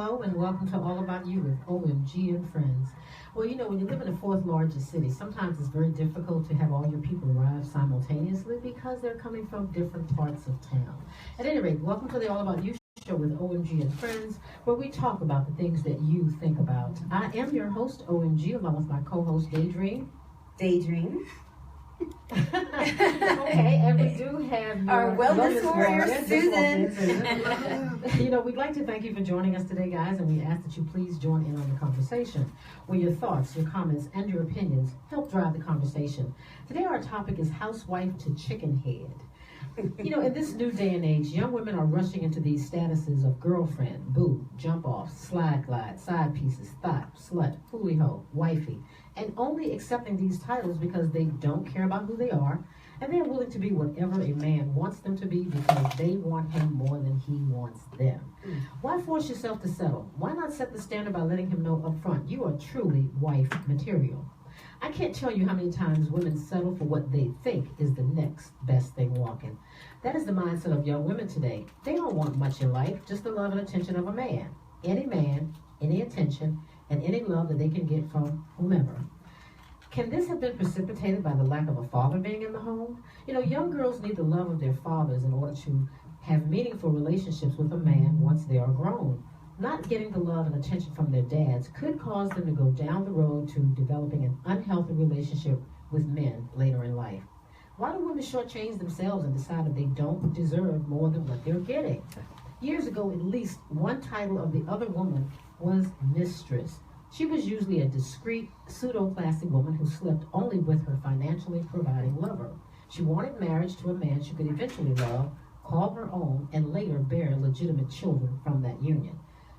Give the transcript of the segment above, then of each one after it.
Hello and welcome to All About You with OMG and Friends. Well, you know, when you live in the fourth largest city, sometimes it's very difficult to have all your people arrive simultaneously because they're coming from different parts of town. At any rate, welcome to the All About You show with OMG and Friends, where we talk about the things that you think about. I am your host, OMG, along with my co-host, Daydream. Okay, and we do have our wellness warrior, Susan. You know, we'd like to thank you for joining us today, guys, and we ask that you please join in on the conversation, where your thoughts, your comments, and your opinions help drive the conversation. Today, our topic is Housewife to ChickenHead. You know, in this new day and age, young women are rushing into these statuses of girlfriend, boo, jump off, slide glide, side pieces, thought, slut, hooly ho, wifey, and only accepting these titles because they don't care about who they are, and they're willing to be whatever a man wants them to be because they want him more than he wants them. Why force yourself to settle? Why not set the standard by letting him know up front you are truly wife material? I can't tell you how many times women settle for what they think is the next best thing walking. That is the mindset of young women today. They don't want much in life, just the love and attention of a man. Any man, any attention, and any love that they can get from whomever. Can this have been precipitated by the lack of a father being in the home? You know, young girls need the love of their fathers in order to have meaningful relationships with a man once they are grown. Not getting the love and attention from their dads could cause them to go down the road to developing an unhealthy relationship with men later in life. Why do women shortchange themselves and decide that they don't deserve more than what they're getting? Years ago, at least one title of the other woman was mistress. She was usually a discreet, pseudo-classy woman who slept only with her financially providing lover. She wanted marriage to a man she could eventually love, call her own, and later bear legitimate children from that union.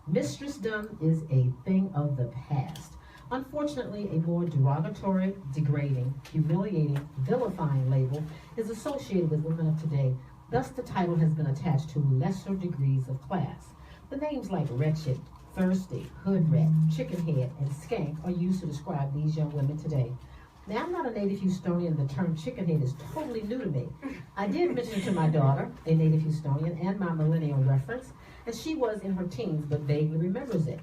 Mistressdom is a thing of the past. Unfortunately, a more derogatory, degrading, humiliating, vilifying label is associated with women of today. Thus, the title has been attached to lesser degrees of class. The names like wretched, thirsty, hood rat, chickenhead, and skank are used to describe these young women today. Now, I'm not a native Houstonian. The term chickenhead is totally new to me. I did mention it to my daughter, a native Houstonian, and my millennial reference, and she was in her teens but vaguely remembers it.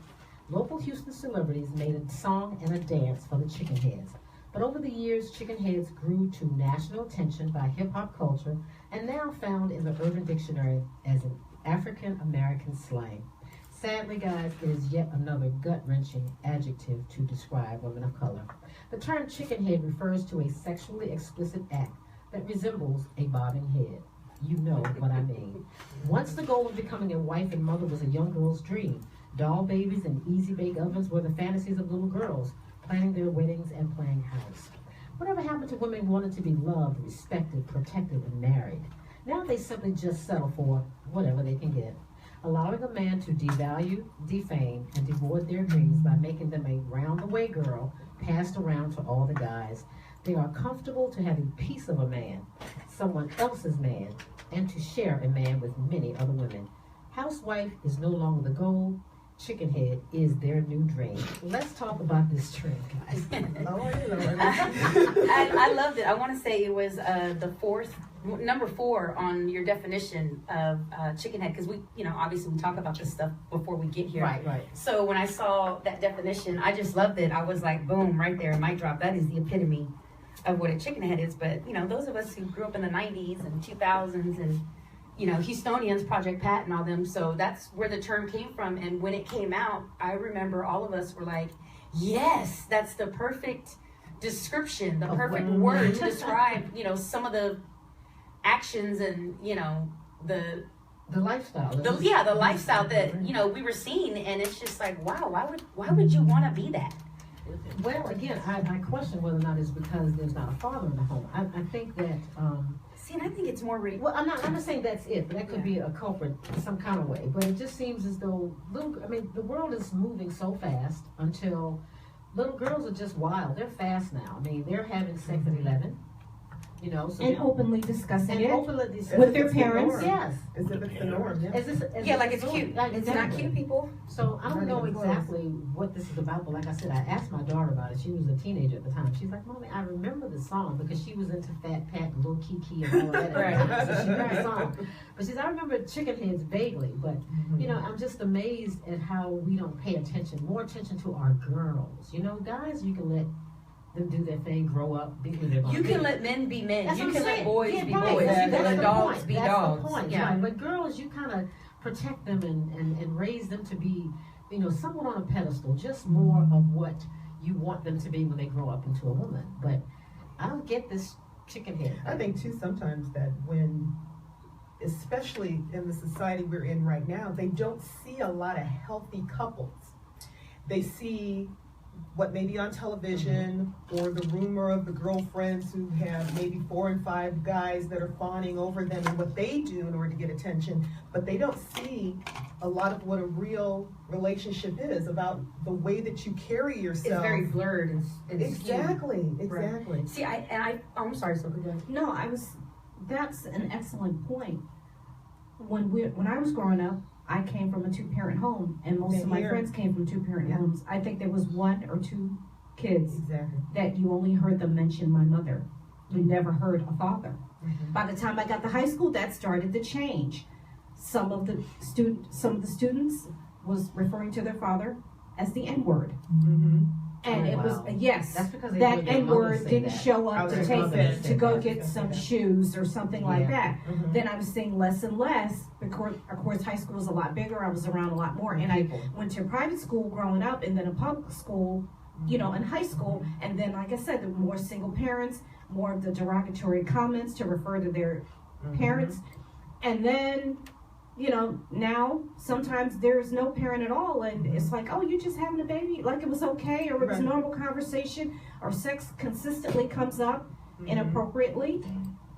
Local Houston celebrities made a song and a dance for the chickenheads. But over the years, chickenheads grew to national attention by hip-hop culture and now found in the Urban Dictionary as an African-American slang. Sadly, guys, it is yet another gut-wrenching adjective to describe women of color. The term chickenhead refers to a sexually explicit act that resembles a bobbing head. You know what I mean. Once the goal of becoming a wife and mother was a young girl's dream, doll babies and easy-bake ovens were the fantasies of little girls, planning their weddings and playing house. Whatever happened to women wanted to be loved, respected, protected, and married? Now they simply just settle for whatever they can get, allowing a man to devalue, defame, and devoid their dreams by making them a round-the-way girl passed around to all the guys. They are comfortable to have a piece of a man, someone else's man, and to share a man with many other women. Housewife is no longer the goal. Chickenhead is their new dream. Let's talk about this trend, guys. Lord. I loved it. I want to say it was number 4 on your definition of chickenhead, because we, obviously we talk about this stuff before we get here. Right. So when I saw that definition, I just loved it. I was like, boom, right there, mic drop. That is the epitome of what a chickenhead is. But those of us who grew up in the 90s and 2000s and Houstonians, Project Pat and all them. So that's where the term came from. And when it came out, I remember all of us were like, yes, that's the perfect description, the perfect word to describe, some of the actions and, the lifestyle. The lifestyle that, we were seeing. And it's just like, wow, why would you want to be that? Well, again, I question whether or not it's because there's not a father in the home. I think that... See, and I think it's more... Well, I'm not saying that's it, but that could be a culprit some kind of way. But it just seems as though the world is moving so fast until little girls are just wild. They're fast now. They're having sex at 11. you know. So And openly discussing it openly discussing with their parents. Yes. As if it's the norm, yeah. Yeah, like it's cute. It's not cute, people. So I don't know exactly what this is about, but like I said, I asked my daughter about it. She was a teenager at the time. She's like, Mommy, I remember the song because she was into Fat Pat and Lil Kiki and all that. Right. So she knew the song. But she said, I remember ChickenHeads vaguely, but you know, I'm just amazed at how we don't pay more attention to our girls. You know, guys, you can let them do their thing, grow up, be who they're going to be. You can let men be men. That's You what can I'm let saying. boys Yeah, be right. boys. You That's can let the dogs point. be That's dogs. the point. Yeah. Right. But girls, you kind of protect them and raise them to be, you know, somewhat on a pedestal, just more of what you want them to be when they grow up into a woman. But I don't get this ChickenHead. I think too sometimes that when, especially in the society we're in right now, they don't see a lot of healthy couples. They see what may be on television or the rumor of the girlfriends who have maybe 4 and 5 guys that are fawning over them and what they do in order to get attention, but they don't see a lot of what a real relationship is, about the way that you carry yourself. It's very blurred and Exactly, skewed. exactly. Right. See, I'm sorry, Sophie, go ahead. No, that's an excellent point. When I was growing up, I came from a 2-parent home, and most of my friends came from 2-parent homes. I think there was 1 or 2 kids that you only heard them mention my mother. You never heard a father. By the time I got to high school, that started to change. Some of the students was referring to their father as the N-word. And it was That's because that N-word didn't show up to go get that. some shoes or something like that. Then I was seeing less and less because, of course, high school was a lot bigger. I was around a lot more, and I went to private school growing up, and then a public school, you know, in high school. And then, like I said, there were more single parents, more of the derogatory comments to refer to their parents, and then, you know, now sometimes there's no parent at all, and it's like, oh, you just having a baby, like it was okay, or it was normal conversation, or sex consistently comes up inappropriately.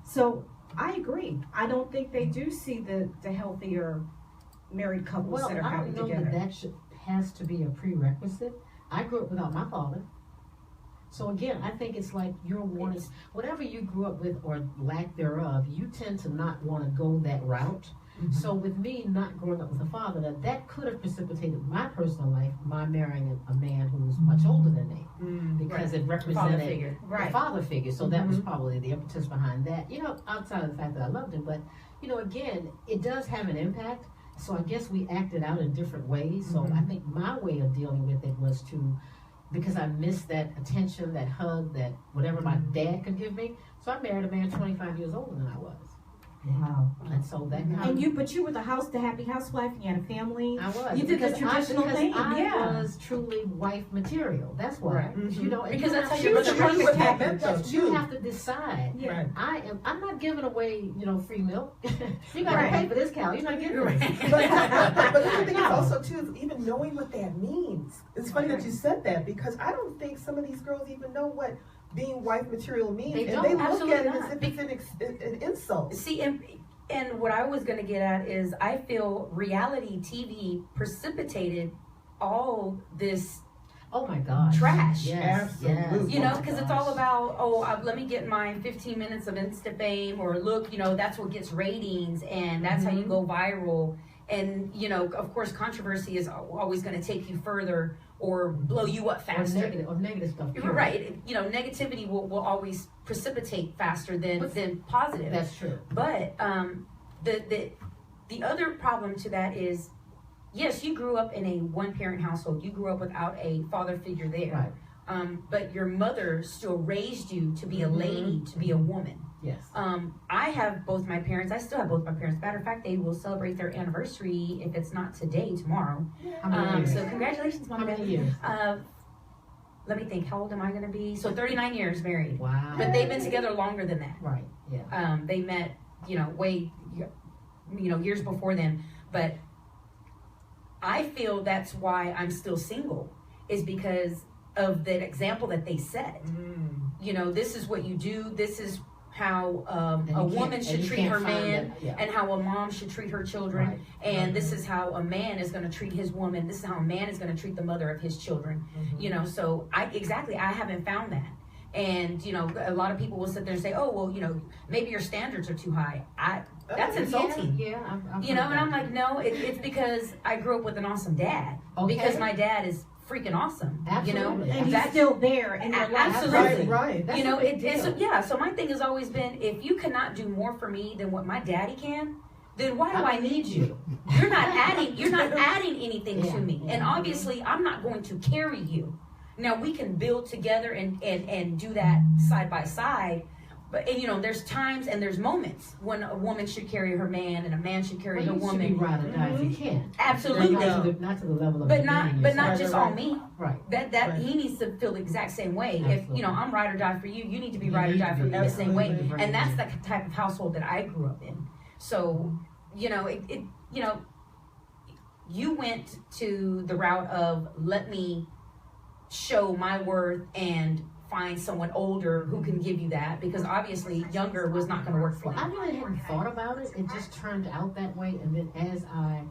So I agree. I don't think they do see the healthier married couples that are coming together. I don't know that has to be a prerequisite. I grew up without my father. So again, I think it's like you're wanting, whatever you grew up with or lack thereof, you tend to not want to go that route. So with me not growing up with a father, that could have precipitated my personal life, my marrying a man who was much older than me, because it represented a father figure. So that was probably the impetus behind that. You know, outside of the fact that I loved him, but you know, again, it does have an impact. So I guess we acted out in different ways. So I think my way of dealing with it was because I missed that attention, that hug, that whatever my dad could give me. So I married a man 25 years older than I was. Wow. And so that And you were the happy housewife, and you had a family. I was. You did the traditional thing. I was truly wife material. That's why. You know, because that's how you your mother you have to decide. Yeah. I'm not giving away, you know, free milk. You gotta pay for this cow. You're not getting it. But the other thing is also too, is even knowing what that means. It's funny that you said that, because I don't think some of these girls even know what being wife material means, they look at it as if it's an insult. See, and what I was going to get at is, I feel reality TV precipitated all this Oh my God. Trash. Yes, yes. You know, because it's all about, let me get my 15 minutes of Insta fame, or look, you know, that's what gets ratings, and that's how you go viral. And, you know, of course, controversy is always going to take you further or blow you up faster. Or negative stuff. You're right. You know, negativity will always precipitate faster than positive. That's true. But the other problem to that is, yes, you grew up in a one-parent household. You grew up without a father figure there. Right. But your mother still raised you to be a lady, to be a woman. Yes. I have both my parents. I still have both my parents. Matter of fact, they will celebrate their anniversary, if it's not today, tomorrow. How many years? So congratulations, Mama. How many years? Let me think. How old am I going to be? So 39 years married. Wow. But they've been together longer than that. Right. Yeah. They met, way, years before then. But I feel that's why I'm still single, is because of the example that they set. This is what you do. This is how a woman should treat her man, and how a mom should treat her children. Right. And this is how a man is going to treat his woman. This is how a man is going to treat the mother of his children. So I haven't found that. And, you know, a lot of people will sit there and say, oh, well, you know, maybe your standards are too high. That's insulting. Yeah, I've you know, and I'm like, no, it's because I grew up with an awesome dad. Okay. Because my dad is freaking awesome. Absolutely. You know, And he's still there in your life. absolutely. Right. That's you know, a big it's deal. yeah. So my thing has always been, if you cannot do more for me than what my daddy can, then why do I need you? You're not adding anything to me. And obviously, I'm not going to carry you. Now we can build together and do that side by side. But and, you know, there's times and there's moments when a woman should carry her man and a man should carry her woman. You should be ride or die if you can. Absolutely. Not to the level of But not just on me. Right. That he needs to feel the exact same way. Absolutely. If you know I'm ride or die for you, you need to be You ride or need die to for be. me the same way. Absolutely. And that's the type of household that I grew up in. So you know it you know you went to the route of let me show my worth and find someone older who can give you that, because obviously younger was not going to work for you. I really hadn't thought about it. It just turned out that way. And then as I,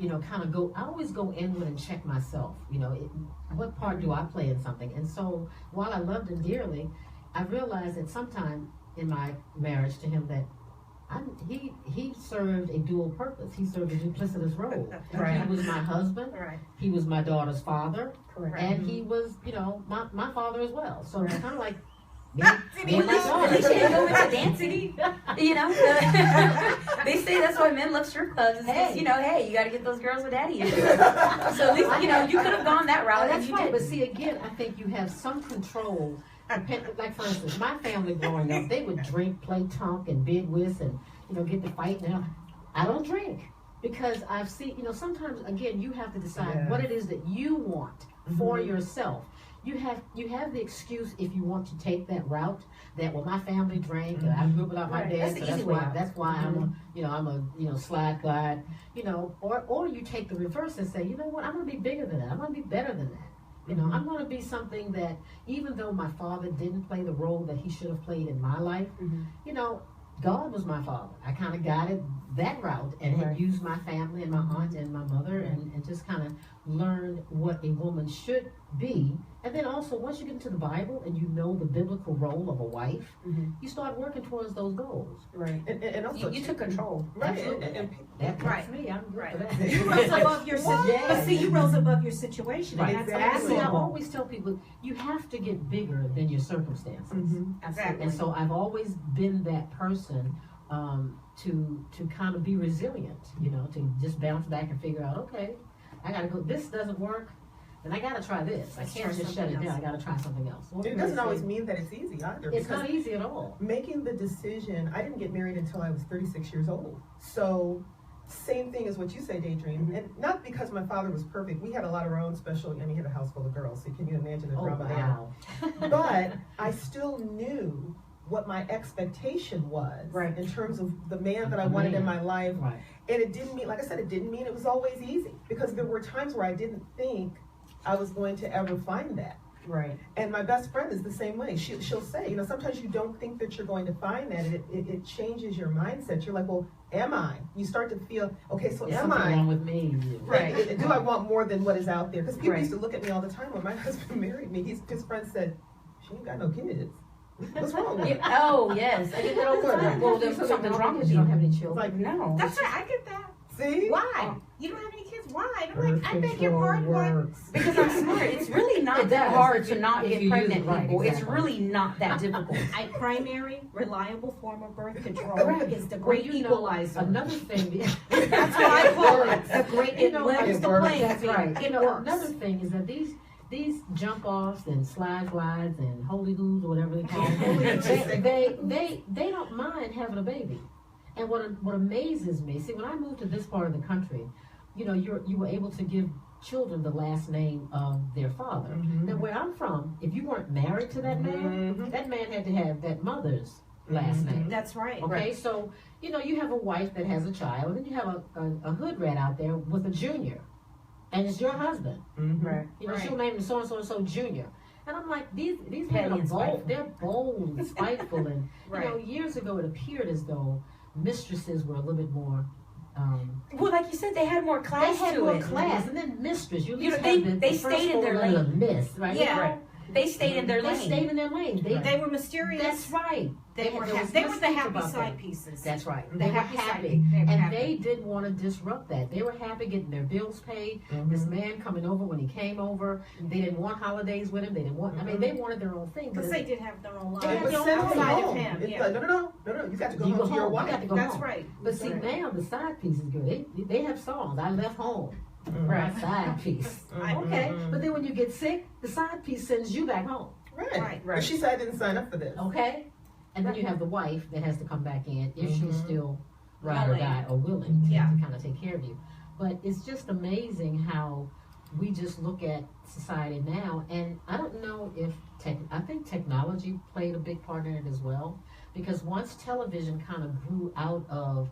you know, kind of I always go inward and check myself. You know, what part do I play in something? And so while I loved him dearly, I realized at some time in my marriage to him that he served a dual purpose. He served a duplicitous role. Right. He was my husband. Right. He was my daughter's father. Correct. And he was, you know, my father as well. So it's kind of like me At and my least daughter. you didn't go into dancing. You know, they say that's why men love strip clubs. It's just, you know, hey, you got to get those girls with daddy issues. So at least, you know, you could have gone that route. Oh, that's and you right. did. But see, again, I think you have some control. Like, for instance, my family growing up, they would drink, play tonk, and bid whist, and, you know, get to fight. Now, I don't drink because I've seen, you know, sometimes, again, you have to decide what it is that you want for yourself. You have the excuse if you want to take that route that, well, my family drank, I grew up without my dad, That's the so easy way out. that's why I'm a slide glide, you know, or you take the reverse and say, you know what, I'm going to be bigger than that. I'm going to be better than that. You know, I'm going to be something that, even though my father didn't play the role that he should have played in my life, you know, God was my father. I kind of guided that route and had used my family and my aunt and my mother and just kind of learned what a woman should be. And then also, once you get into the Bible and you know the biblical role of a wife, you start working towards those goals. Right. And also, You took control. right. Absolutely. That's me. I'm good for that. You rose above your situation. But see, you rose above your situation. Right. And Exactly. I that's always tell people, you have to get bigger than your circumstances. Absolutely. And so I've always been that person to kind of be resilient, you know, to just bounce back and figure out, okay, I got to go, this doesn't work, then I got to try this. I can't just shut it down. I got to try something else. It doesn't always mean that it's easy either. It's not easy at all. Making the decision, I didn't get married until I was 36 years old. So same thing as what you say, Daydream. And not because my father was perfect. We had a lot of our own special, he had a house full of girls, so can you imagine the drama there? But I still knew what my expectation was in terms of the man that I wanted in my life. Right. And it didn't mean, like I said, it didn't mean it was always easy, because there were times where I didn't think I was going to ever find that. Right. And my best friend is the same way. She'll say, you know, sometimes you don't think that you're going to find that. It changes your mindset. You're like, well, am I? You start to feel, okay, so am I? Wrong with me. Right. Do I want more than what is out there? Because people used to look at me all the time when my husband married me. His friends said, she ain't got no kids. What's wrong with you? Oh, yes. I get that all the time. Well, then something's wrong with you. You don't have any children. Like, No. That's right. I get that. see? Why? You don't have any kids. Why? And I'm like, I beg your pardon. Why? Because I'm smart. It's really not It that does. hard to not If get you use pregnant, it right, people. It's exactly. really not that difficult. A primary, reliable form of birth control Right. is the great Well, you know, equalizer. Another thing. That's what I call it. The great, it levels the playing That's field. right. It You know, works. another thing is that these jump offs and slide glides and holy hoos or whatever they call them, they don't mind having a baby. And what amazes me, see, when I moved to this part of the country, you know, you were able to give children the last name of their father. Now, where I'm from, if you weren't married to that man, that man had to have that mother's last name. That's right. Okay, so, you know, you have a wife that has a child, and you have a hood rat out there with a junior, and it's your husband. Right. You know, she'll name him so-and-so junior. And I'm like, these men are and bold. spiteful. They're bold and spiteful. And, you know, years ago it appeared as though mistresses were a little bit more... Well, like you said, they had more class they had to more it. class. And then mistress. You know, have they the first stayed in their four letters lane. of miss, right? Yeah. You know? They stayed in their They lane. stayed in their lane. They were mysterious. That's right. They were there was the mystique happy about side them. pieces. That's right. The They were happy happy. side. They were And happy. they didn't want to disrupt that. They were happy getting their bills paid. This man coming over when he came over. They didn't want holidays with him. They didn't want, I mean, they wanted their own thing. Because they did have their own lives. They had But their own send him outside of home. him. It's Yeah. like, no, you got to go You home to your You wife. got to go That's home. right. But see, Right. now the side piece is good. They have songs. I left home. Right. Side piece. Okay. But then when you get sick, the side piece sends you back home. Right. Right. But she said I didn't sign up for this. Okay? And then you have the wife that has to come back in if she's still ride or Willing. die or willing to Yeah. kind of take care of you. But it's just amazing how we just look at society now, and I don't know if I think technology played a big part in it as well, because once television kind of grew out of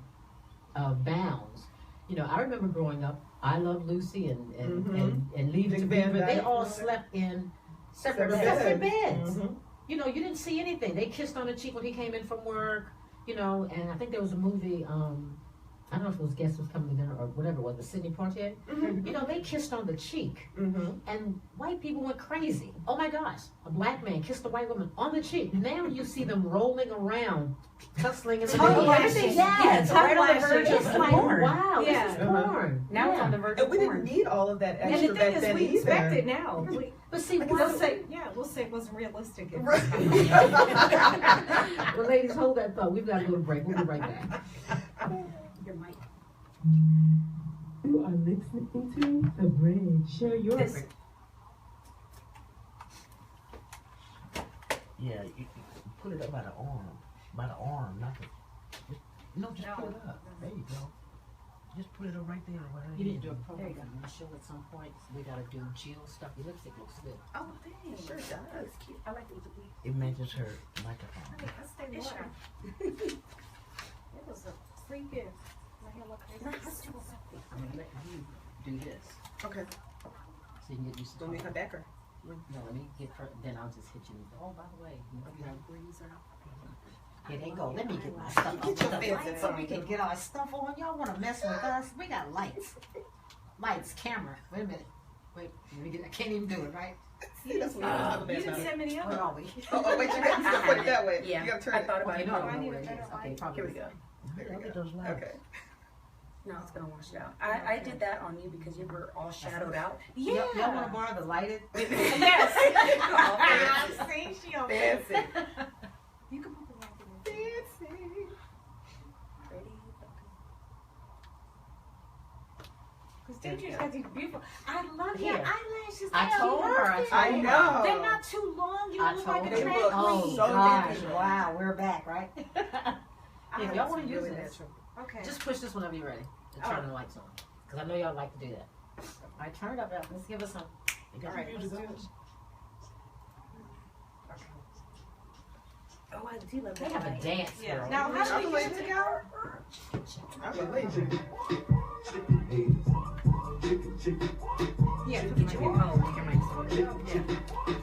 bounds, you know, I remember growing up, I Love Lucy and Leave It to Dick Van Beaver, they Dyke. all slept in separate beds. You know, you didn't see anything. They kissed on the cheek when he came in from work, you know, and I think there was a movie, I don't know if it was Guess Was Coming to Dinner or whatever it was, the Sidney Poitier. You know, they kissed on the cheek. And white people went crazy. Oh my gosh, a black man kissed a white woman on the cheek. Now you see them rolling around, tussling in the Tongue middle. lashing. Yes, right on the verge It's of like, porn. wow, Yeah. this is porn. Now it's Yeah. on the verge And of we porn. didn't need all of that And extra the thing back is, then we expect either. it now. But see, We'll say it wasn't realistic. Right. well, ladies, hold that thought. We've got a little break. We'll be right back. Your mic. You are listening to The Bridge. Share your This- Yeah, you put it up by the arm, not the. Just put it up. There you go. Just put it up right there. You need to do a program on the show at some point. We gotta do Jill stuff. Your lipstick looks good. Oh, thanks. Sure does. Cute. I like the blue. It matches her microphone. It was a free gift. My hair look crazy. I'm gonna let you do this Okay. so you can get used to Don't make talking. her back her. No, let me get her. Then I'll just hit you. Oh, by the way, you know, Here they go. Let me get my stuff up. Get your The fancy lights so we on. can get our stuff on. Y'all want to mess with us? We got lights. Lights, camera. Wait a minute. Wait, let me get, I can't even do it, right? See, that's what I was talking You didn't about. send me the Where other. are we? Oh, wait, you got to put it that way. Yeah. You got to turn I it. thought about Okay, it. no, I I don't know need where a it better is. Okay, light. probably. Here we go. There Look you at go. those lights. Okay. No, it's gonna wash it out. I did that on you because you were all shadowed out. Y'all want to borrow the lighted? Yes. Oh, See, she on fancy. You can put the light in there. Fancy. Ready? Because Deidre's got these beautiful. I love your Here. eyelashes. I They are told her. perfect. I know. They're not too long. You I look like told a her. drag They look Oh, queen. so gosh. natural. Wow, we're back, right? If y'all want to use Really this, natural. Okay. just push this whenever you're ready and turn the lights on. Because I know y'all like to do that. All right, turn it up. Let's give us some. They got All right, music let's on. do it. Oh, I do love They that. have a light. dance, Yeah. girl. Now, how do we get it to go? I believe you. Yeah. Get your oh, your mic's on.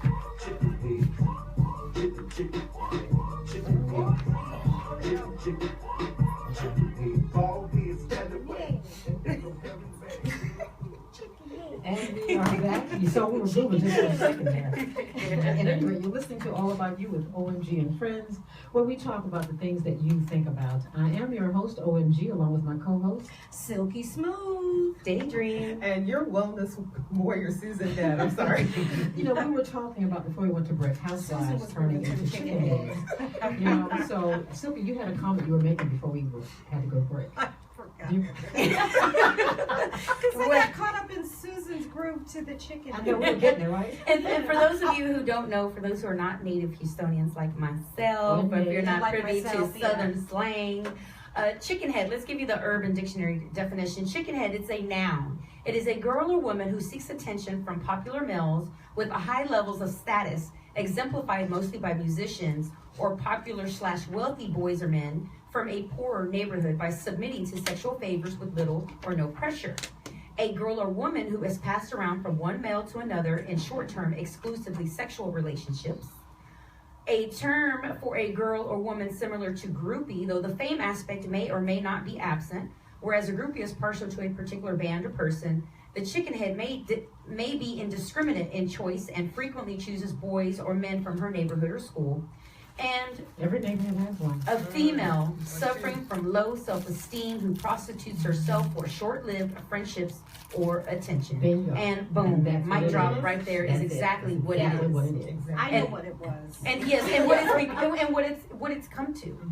And we are back. You saw we were moving just for a second there. And anyway, you're listening to All About You with OMG and Friends, where we talk about the things that you think about. I am your host, OMG, along with my co-host. Silky smooth. Daydream. And your wellness warrior, Susan Dad. I'm sorry. You know, we were talking about, before we went to break, housewives turning into chicken heads. You know, so, Silky, you had a comment you were making before we had to go to break. You- Because I got caught up in Susan's groove to the chicken. I know we were getting there, right? And for those of you who don't know, for those who are not native Houstonians like myself, or if you're not Like privy myself, to yeah. Southern slang, ChickenHead, let's give you the Urban Dictionary definition. ChickenHead, it's a noun. It is a girl or woman who seeks attention from popular males with high levels of status, exemplified mostly by musicians or popular/wealthy boys or men from a poorer neighborhood by submitting to sexual favors with little or no pressure. A girl or woman who is passed around from one male to another in short-term, exclusively sexual relationships. A term for a girl or woman similar to groupie, though the fame aspect may or may not be absent, whereas a groupie is partial to a particular band or person. The chickenhead may be indiscriminate in choice and frequently chooses boys or men from her neighborhood or school. And every neighborhood has one. A female suffering from low self-esteem who prostitutes herself for short-lived friendships or attention. Bingo. And boom, That's mic what it drop is. right there is That's it. exactly what Exactly it is. what it is. Exactly. I know what it was. And yes, and what it's come to.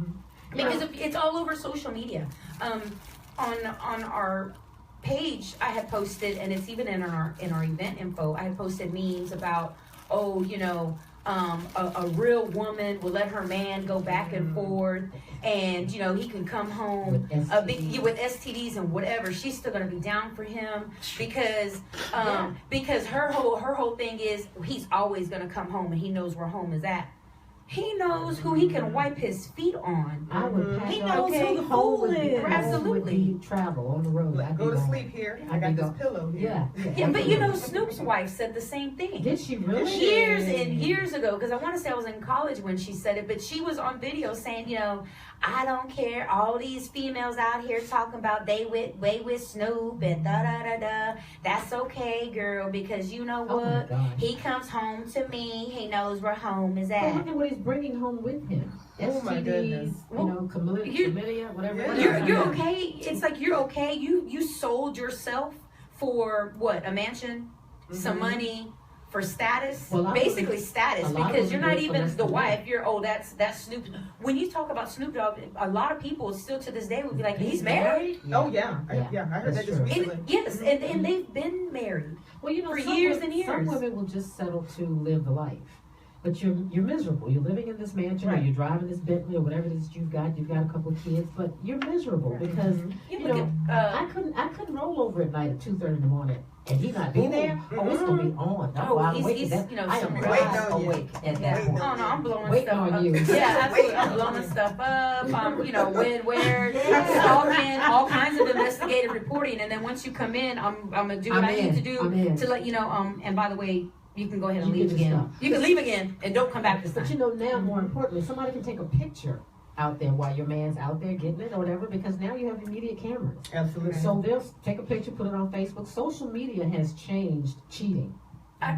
Because it's all over social media. On our page, I had posted, and it's even in our event info. I had posted memes about, a real woman will let her man go back and forth, and he can come home with STDs and whatever. She's still gonna be down for him because her whole thing is he's always gonna come home and he knows where home is at. He knows who he can wipe his feet on. I would pack He up. knows who the Home fool would be- is. home Absolutely. would be travel on the road. I'd Go be to going. sleep here. I I'd got be this going. pillow here. Yeah, but Snoop's wife said the same thing. Did she really? Years and years ago, because I want to say I was in college when she said it, but she was on video saying, I don't care. All these females out here talking about they with Snoop and da da da da. That's okay, girl, because you know Oh my what? gosh. He comes home to me. He knows where home is Well, at. look at what he's bringing home with him. Oh my goodness. Chlamydia, whatever. You're okay. It's like you're okay. You sold yourself for what? A mansion, some money, for status. Well, Basically status, a lot of because you're them not do it for even less the than wife. You're that's Snoop. When you talk about Snoop Dogg, a lot of people still to this day would be like, he's married. Oh yeah, Yeah, I heard that's that just true. recently. Yes, and they've been married. Well, for some years women, and years. Some women will just settle to live the life. But you're miserable. You're living in this mansion, or Right. you're driving this Bentley, or whatever it is you've got. You've got a couple of kids, but you're miserable because You you look know at, I couldn't roll over at night at 2:30 in the morning and he not be there. Oh, it's gonna be on. I'm wide awake he's at that. I am some waiting wide on you. awake at Yeah. that point. Oh no, I'm blowing Waiting stuff on up. you. Yeah, absolutely. I'm blowing stuff up. I'm, stalking, all kinds of investigative reporting, and then once you come in, I'm gonna do what I need to do to let you know. And by the way, you can go ahead and You leave can just again. stop. You can leave again and don't come back this But time. now more importantly, somebody can take a picture out there while your man's out there getting it or whatever, because now you have immediate cameras. Absolutely. So they'll take a picture, put it on Facebook. Social media has changed cheating. I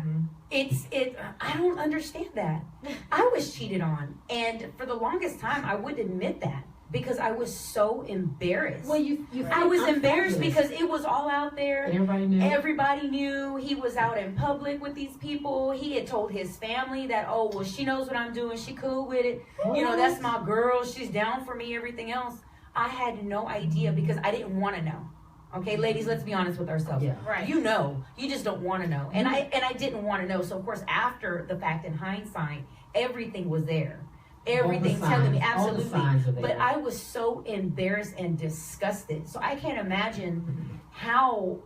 don't understand that. I was cheated on, and for the longest time, I wouldn't admit that because I was so embarrassed. Well, you I was I'm embarrassed fabulous. because it was all out there. And everybody knew. Everybody knew he was out in public with these people. He had told his family that, oh, well, she knows what I'm doing. She cool with it. That's my girl. She's down for me, everything else. I had no idea because I didn't want to know. Okay, ladies, let's be honest with ourselves. Yeah. Right. You know, you just don't want to know. And I didn't want to know. So, of course, after the fact, in hindsight, everything was there. Everything telling me, all the absolutely. signs are there. But I was so embarrassed and disgusted. So I can't imagine how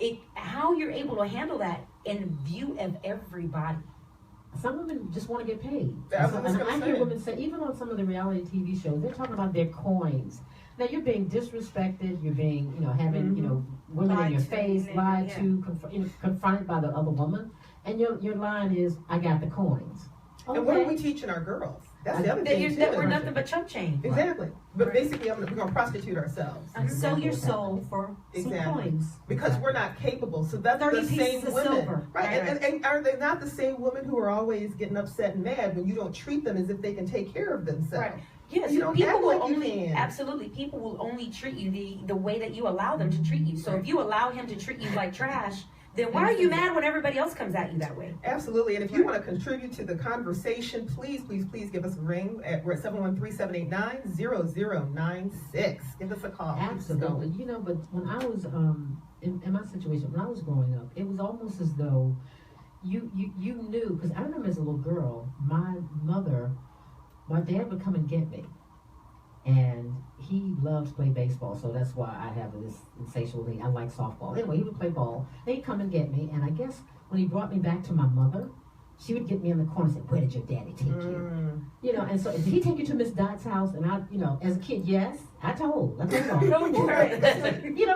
you're able to handle that in view of everybody. Some women just want to get paid. That's what I was And gonna I hear say. women say, even on some of the reality TV shows, they're talking about their coins. Now you're being disrespected. You're being, having, women in Lied your to, face, lied yeah. to, confronted by the other woman, and your line is, "I got the coins." Okay. And what are we teaching our girls? That's the other thing too. That we're nothing but chump change. Exactly. But basically, we're going to prostitute ourselves Sell your soul for some Exactly. coins. because we're not capable. So that's 30 the pieces same of women, silver. right? Right. And are they not the same women who are always getting upset and mad when you don't treat them as if they can take care of themselves? Right. Yes, You don't people act will like you only can. absolutely. People will only treat you the way that you allow them to treat you. So if you allow him to treat you like trash, then why are you mad when everybody else comes at you that way? Absolutely. And if you want to contribute to the conversation, please give us a ring. We're at 713-789-0096. Give us a call. Absolutely. But when I was in my situation, when I was growing up, it was almost as though you knew, because I remember as a little girl, my dad would come and get me. And he loved to play baseball, so that's why I have this insatiable thing. I like softball. Anyway, he would play ball. Then he'd come and get me, and I guess when he brought me back to my mother, she would get me in the corner and say, "Where did your daddy take you?" And so did he take you to Miss Dot's house? And I, as a kid, yes, I told. I'm a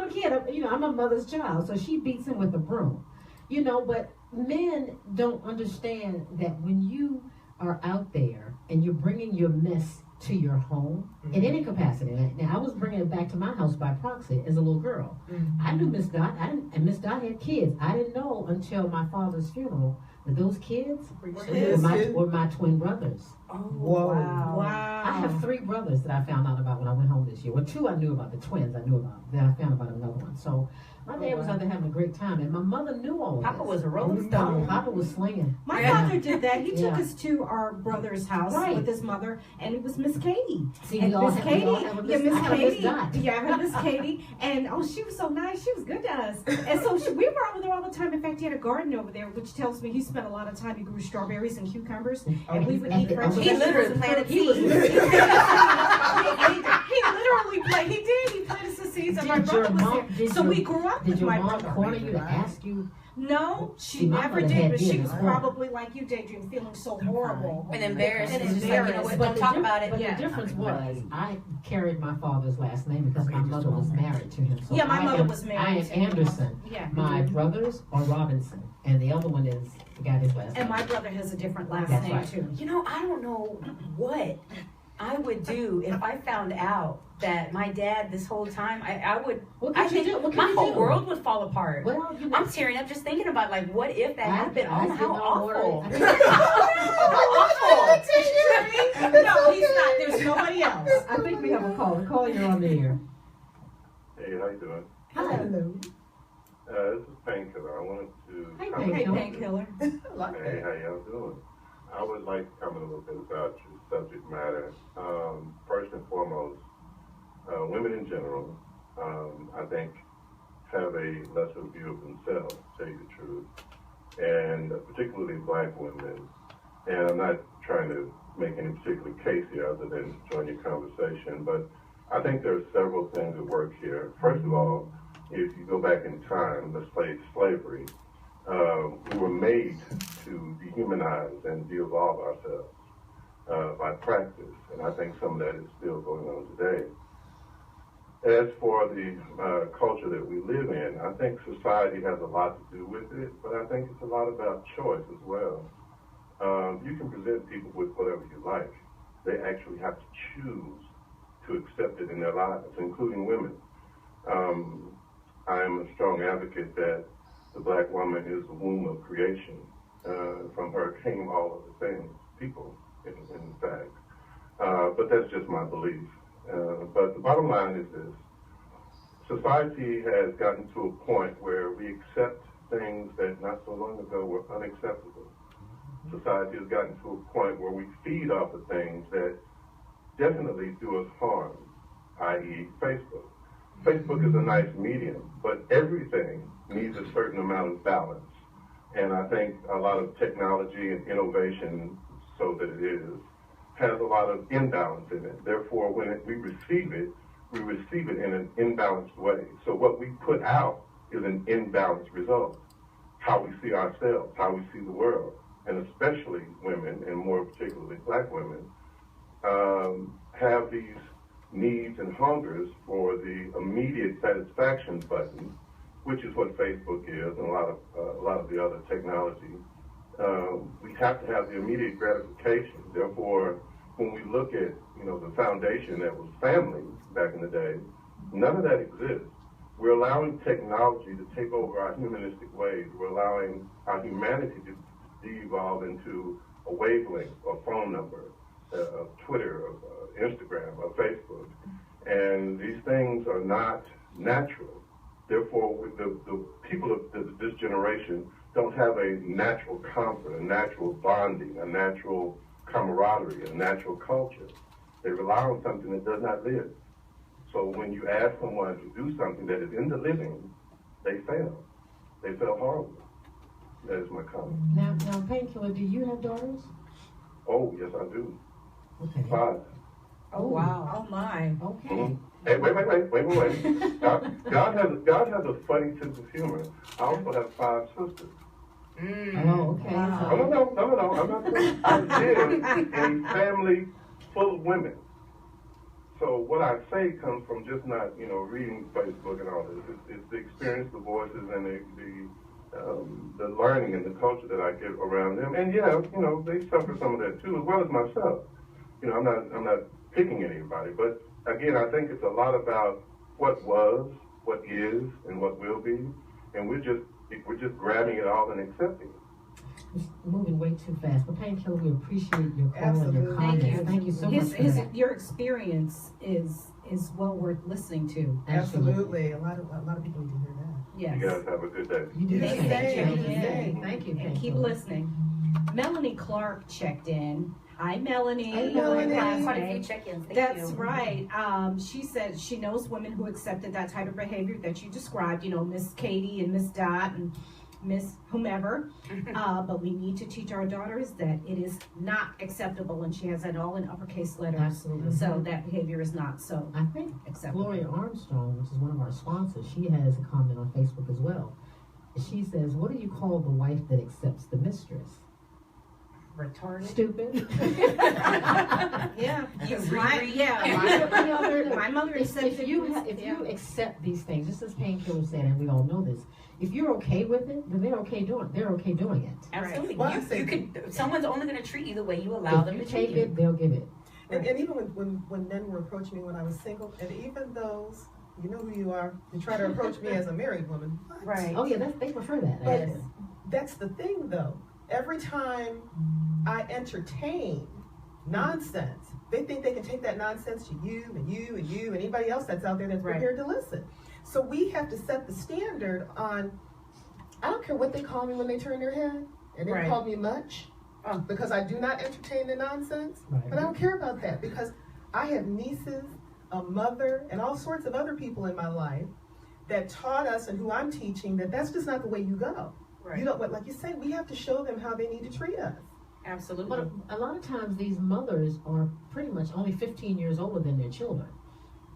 kid, I'm a mother's child, so she beats him with a broom. But men don't understand that when you are out there and you're bringing your mess to your home in any capacity. Now, I was bringing it back to my house by proxy as a little girl. I knew Miss Dot, and Miss Dot had kids. I didn't know until my father's funeral that those kids were my twin brothers. Oh, Whoa. Wow. I have 3 brothers that I found out about when I went home this year. Well, 2 I knew about, the twins I knew about. Then I found out about another one. So my dad was out there having a great time, and my mother knew all of Papa this. was a rolling stone. Papa was slinging. My Yeah. father did that. He took Yeah. us to our brother's house Right. with his mother, and it was Miss Katie. See, And we all Miss have Katie, a Miss Katie, Dot. yeah, I had Miss Katie, and she was so nice. She was good to us, and so we were over there all the time. In fact, he had a garden over there, which tells me he spent a lot of time. He grew strawberries and cucumbers, and we would eat fresh. He literally planted He was. seeds. He literally planted. He did. He planted some seeds, and my Did your brother was mom- there. did So your- we grew up Did with your my mom brother. corner you to ask you? No, she See, my never mother did, had but she dinner. was probably like you, Daydream, feeling so horrible. And embarrassed. And It's just like, you know embarrassed. what, But don't the talk di- about it. But Yeah. the difference was, I carried my father's last name because my just mother don't was mind. married to him. So Yeah, my I mother am- was I married am to him. Anderson. Yeah. My brothers are Robinson, and the other one is got his last name. And my brother has a different last That's name right. too. You know, I don't know what I would do if I found out that my dad this whole time, I would, What I could you think do? What could my you whole do? world would fall apart. Well, you know, I'm tearing up just thinking about like, what if that happened? Oh, how awful. I Awful. No, he's not. There's nobody else. I think we have a caller. Caller, you're on the air. Hey, how you doing? Hi. Hello. This is Painkiller. I wanted to Hey, comment. Hey, Painkiller. painkiller. Like Hey, that. how y'all doing? I would like to comment a little bit about your subject matter. First and foremost, women in general, I think, have a lesser view of themselves, to tell you the truth, and particularly black women. And I'm not trying to make any particular case here other than join your conversation, but I think there are several things at work here. First of all, if you go back in time, let's say slavery, we were made to dehumanize and de-evolve ourselves by practice, and I think some of that is still going on today. As for the culture that we live in, I think society has a lot to do with it, but I think it's a lot about choice as well. You can present people with whatever you like. They actually have to choose to accept it in their lives, including women. I am a strong advocate that the black woman is the womb of creation. From her came all of the things, people, in fact. But that's just my belief. But the bottom line is this. Society has gotten to a point where we accept things that not so long ago were unacceptable. Society has gotten to a point where we feed off of things that definitely do us harm, i.e. Facebook. Facebook is a nice medium, but everything needs a certain amount of balance. And I think a lot of technology and innovation, so that it is, has a lot of imbalance in it. Therefore, when we receive it in an imbalanced way. So what we put out is an imbalanced result. How we see ourselves, how we see the world, and especially women, and more particularly black women, have these needs and hungers for the immediate satisfaction button, which is what Facebook is, and a lot of the other technology. We have to have the immediate gratification. Therefore, when we look at the foundation that was family back in the day, none of that exists. We're allowing technology to take over our humanistic ways. We're allowing our humanity to de-evolve into a wavelength, a phone number, of Twitter, of Instagram, of Facebook. And these things are not natural. Therefore, the people of this generation don't have a natural comfort, a natural bonding, a natural camaraderie, a natural culture. They rely on something that does not live. So when you ask someone to do something that is in the living, they fail. They fail horribly. That is my comment. Now, Painkiller, do you have daughters? Oh, yes, I do. Okay. 5. Oh wow. Oh my. Okay. Mhm. Hey, wait. God has a funny sense of humor. I also have 5 sisters. Oh, okay. Wow. No, I'm not. I live in a family full of women. So what I say comes from just not, reading Facebook and all this. It's the experience, the voices, and the learning and the culture that I get around them. And yeah, they suffer some of that too, as well as myself. I'm not picking anybody. But again, I think it's a lot about what was, what is, and what will be, and we're just grabbing it all and accepting it. It's moving way too fast. But Painkiller, we appreciate your call and Absolutely. your comments. Thank you so much for that. Your experience is well worth listening to. Absolutely. A lot of people need to hear that. Yes. You guys have a good day. You do the Yes, same. thank you. Thank you. Yeah. Thank you. And Painkiller. keep listening. Melanie Clark checked in. Hi, Melanie. Hi, Melanie. Quite a few check-ins. Thank That's you. right. She said she knows women who accepted that type of behavior that you described, Miss Katie and Miss Dot and Miss whomever. But we need to teach our daughters that it is not acceptable, and she has that all in uppercase letters. Absolutely. So that behavior is not so I think acceptable. Gloria Armstrong, which is one of our sponsors, she has a comment on Facebook as well. She says, "What do you call the wife that accepts the mistress? Retarded. Stupid." Yeah. You My My mother If accepted you this, you accept these things, just as Painkiller said, and we all know this, if you're okay with it, then they're okay doing it. Absolutely. Well, I You think- could. Someone's only going to treat you the way you allow If them you to take treat you. it, they'll give it. And even when men were approaching me when I was single, and even those, you know who you are, you try to approach me as a married woman. What? Right. Oh yeah, they prefer that. But actually. that's the thing, though. Every time I entertain nonsense, they think they can take that nonsense to you and you and you and anybody else that's out there that's Right. prepared to listen. So we have to set the standard on, I don't care what they call me when they turn their head, and they Right. call me much, because I do not entertain the nonsense. Right. But I don't care about that, because I have nieces, a mother, and all sorts of other people in my life that taught us, and who I'm teaching, that that's just not the way you go. Right. You don't, like you said, we have to show them how they need to treat us. Absolutely. But a lot of times these mothers are pretty much only 15 years older than their children.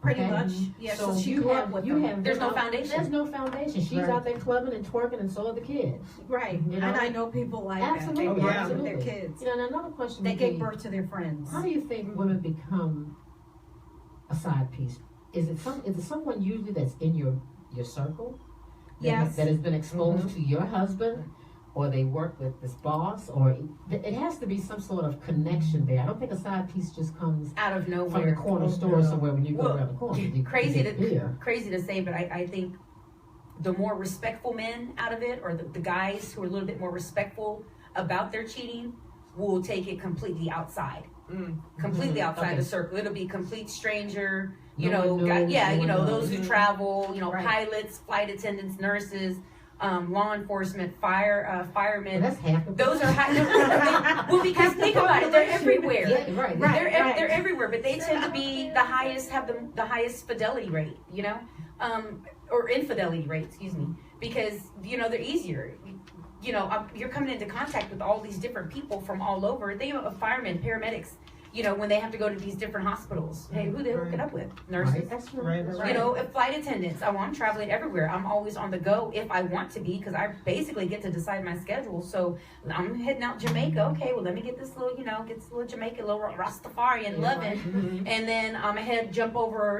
Pretty Okay? much. Yeah, so she you grew have, up with you them. have There's no them out- foundation. There's no foundation. She's Right. out there clubbing and twerking, and so are the kids. Right. You know? And I know people like Absolutely. that. They Oh, birth yeah. to their Absolutely. kids. You know, and another question They would gave be, birth to their friends. how do you think women become a side piece? Is it someone usually that's in your circle? Yes. That has been exposed to your husband, or they work with this boss, or it has to be some sort of connection there. I don't think a side piece just comes Out of from the nowhere. corner Oh, store no. somewhere when you go Well, around the corner. You crazy get to beer. crazy to say, but I think the more respectful men out of it, or the guys who are a little bit more respectful about their cheating, will take it completely outside. Completely outside Okay. the circle. It'll be complete stranger, No one knows, no one those knows. who travel, Right. pilots, flight attendants, nurses, law enforcement, firemen. Well, that's half of Those are high. Well, because think about it, they're everywhere. Yeah, right. They're everywhere, but they tend to be the highest, have the highest fidelity rate, or infidelity rate, excuse me, because they're easier. You're coming into contact with all these different people from all over. They have firemen, paramedics. When they have to go to these different hospitals. Hey, who they hook it up with? Nurses. Right, that's true. Right, That's right. Flight attendants. Oh, I'm traveling everywhere. I'm always on the go if I want to be, because I basically get to decide my schedule. So I'm heading out Jamaica. Okay, well, let me get this little, get this little Jamaica, little Rastafarian loving, and then I'm ahead, jump over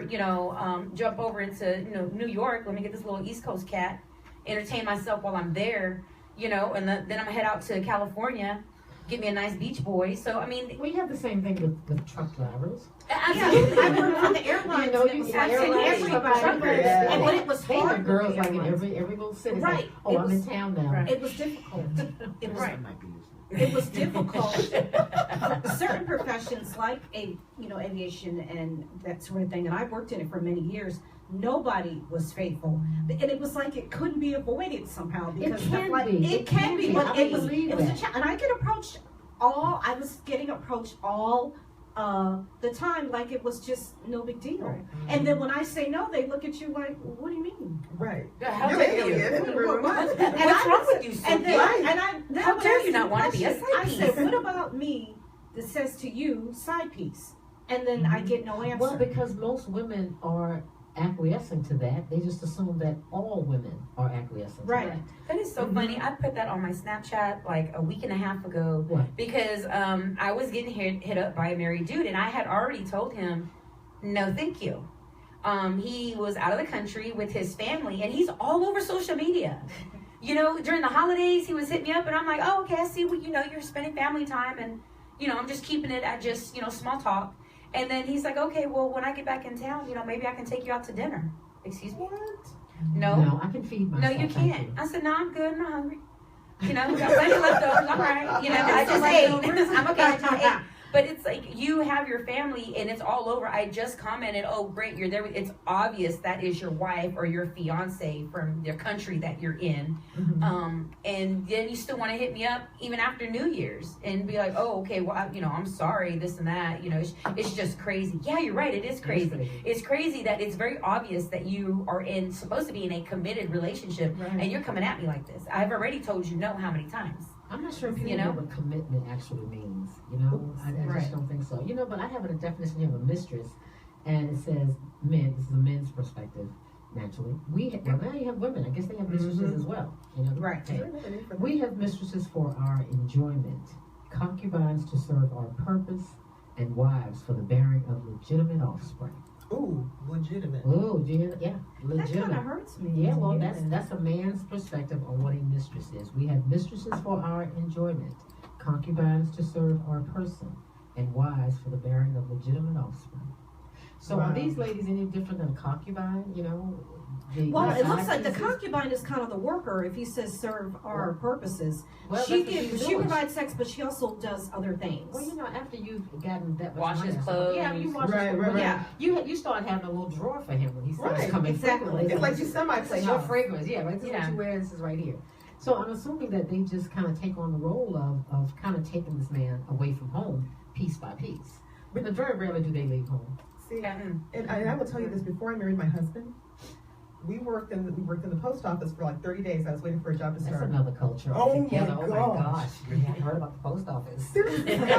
into New York. Let me get this little East Coast cat, entertain myself while I'm there, and then I'm head out to California. Get me a nice beach boy. So Well, you have the same thing with truck drivers. absolutely. I worked for the airlines. You know, and it you was get like airlines, everybody. truckers, Yeah. And when it was they have hard girls with the like in airlines. every little city. Right. Like, oh, It I'm was- in town now. Right. It was difficult. It was That might be listening. it was difficult. Certain professions like aviation and that sort of thing, and I worked in it for many years. Nobody was faithful, and it was like it couldn't be avoided somehow because It can like, be. It can be, but I it was believe a that. challenge. And I get approached I was getting approached all the time like it was just no big deal. Right. And then when I say no, they look at you like, what do you mean? Right. How You're dare an you? alien in the room. What's And wrong I- with you, And then, Right. then How I would dare ask you the not wanna be a question. side I piece? said, what about me that says to you, side piece? And then I get no answer. Well, because most women are acquiescing to that, they just assume that all women are acquiescing to Right. that. That is so funny. I put that on my Snapchat like a week and a half ago What? because I was getting hit up by a married dude, and I had already told him, no, thank you. He was out of the country with his family, and he's all over social media. During the holidays, he was hitting me up, and I'm like, oh, okay, I see what you're spending family time, and I'm just keeping it at just small talk. And then he's like, okay, well, when I get back in town, maybe I can take you out to dinner. Excuse me? What? No, I can feed no, myself. you thank can't. I said, no, I'm good. I'm not hungry. We got plenty of leftovers. All right. I just ate. I'm okay. I just ate. But it's like you have your family and it's all over. I just commented, oh, great, you're there. It's obvious that is your wife or your fiance from the country that you're in. Mm-hmm. And then you still want to hit me up even after New Year's and be like, oh, okay, well, I'm sorry, this and that. It's just crazy. Yeah, you're right. It is crazy. It's crazy that it's very obvious that you are supposed to be in a committed relationship and you're coming at me like this. I've already told you no how many times. I'm not sure if you know what commitment actually means. I just don't think so. But I have a definition here of a mistress, and it says men. This is a men's perspective. Naturally, now you have women. I guess they have mistresses as well. Right. Hey, we have mistresses for our enjoyment, concubines to serve our purpose, and wives for the bearing of legitimate offspring. Ooh, legitimate. Oh, yeah, That legitimate. kind of hurts me. Yeah, well, that's a man's perspective on what a mistress is. We have mistresses for our enjoyment, concubines to serve our person, and wives for the bearing of legitimate offspring. So are these ladies any different than a concubine? Well, it looks like the concubine is kind of the worker. If he says serve our purposes, well, she provides sex, but she also does other things. Well, after you've gotten that much Wash his money, clothes. yeah, you wash his clothes. Right. Yeah, you start having a little drawer for him when he starts coming. Exactly. It's like you semi-play Your house. fragrance, yeah, right. This is what you wear. This is right here. So I'm assuming that they just kind of take on the role of kind of taking this man away from home piece by piece. But very rarely do they leave home. See, and I will tell you this: before I married my husband, we worked in the post office for like 30 days. I was waiting for a job to start. That's another culture. Oh altogether. my Oh my gosh! You haven't heard about the post office. And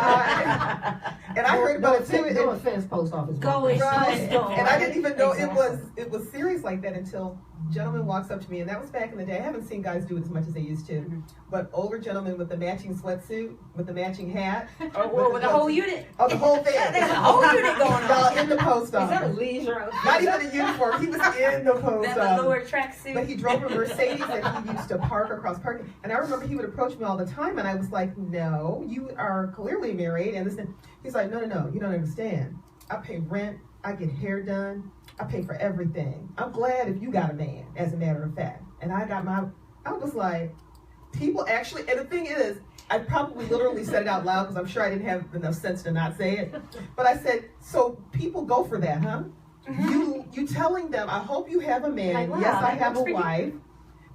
I heard about it too. No offense, post office. Going Right. And I didn't even know Exactly. it was serious like that until a gentleman walks up to me, and that was back in the day. I haven't seen guys do it as much as they used to, but older gentleman with the matching sweatsuit, with the matching hat, With the whole unit. oh, the whole thing, There's a whole unit going on. in the post Is that a office. leisure outfit? Not even a uniform. He was in the post That lower office. tracksuit. But he drove a Mercedes that he used to park across parking. And I remember he would approach me all the time, and I was like, "No, you are clearly married." And listen, he's like, "No, you don't understand. I pay rent. I get hair done. I pay for everything. I'm glad if you got a man, as a matter of fact." And I was like, people actually, and the thing is, I probably literally said it out loud because I'm sure I didn't have enough sense to not say it. But I said, so people go for that, huh? You telling them, I hope you have a man. Like, wow, yes, I that have a works for you. wife,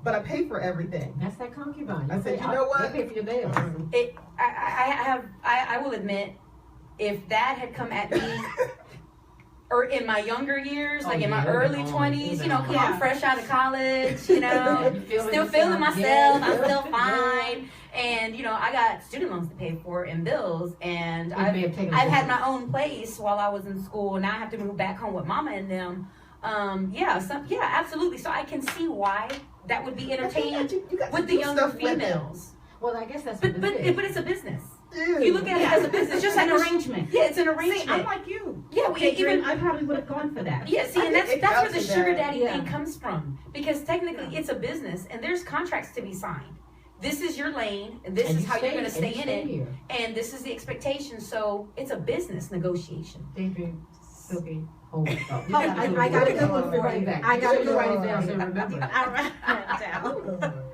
but I pay for everything. That's that concubine. I said, you know what? They pay for your nails. I will admit, if that had come at me, or in my younger years, like in my early 20s, because I'm fresh out of college, still feeling myself, I'm still fine. And, I got student loans to pay for and bills. And I've had my own place while I was in school. And now I have to move back home with mama and them. Absolutely. So I can see why that would be entertained with the younger females. Well, I guess that's But what it is. it's a business. Dude. You look at it as a business, just like an arrangement. Yeah, it's an arrangement. See, I'm like you. Yeah, I probably would have gone for that. Yeah, see, and that's where the sugar daddy Yeah. thing comes from. Because technically it's a business and there's contracts to be signed. This is your lane, and this is how you're going to stay in it, and this is the expectation. So it's a business negotiation. Daydream, Silky, hold on. Hold on, I got a good one for you. I got a good write one it down for so you. remember. I'll write that down.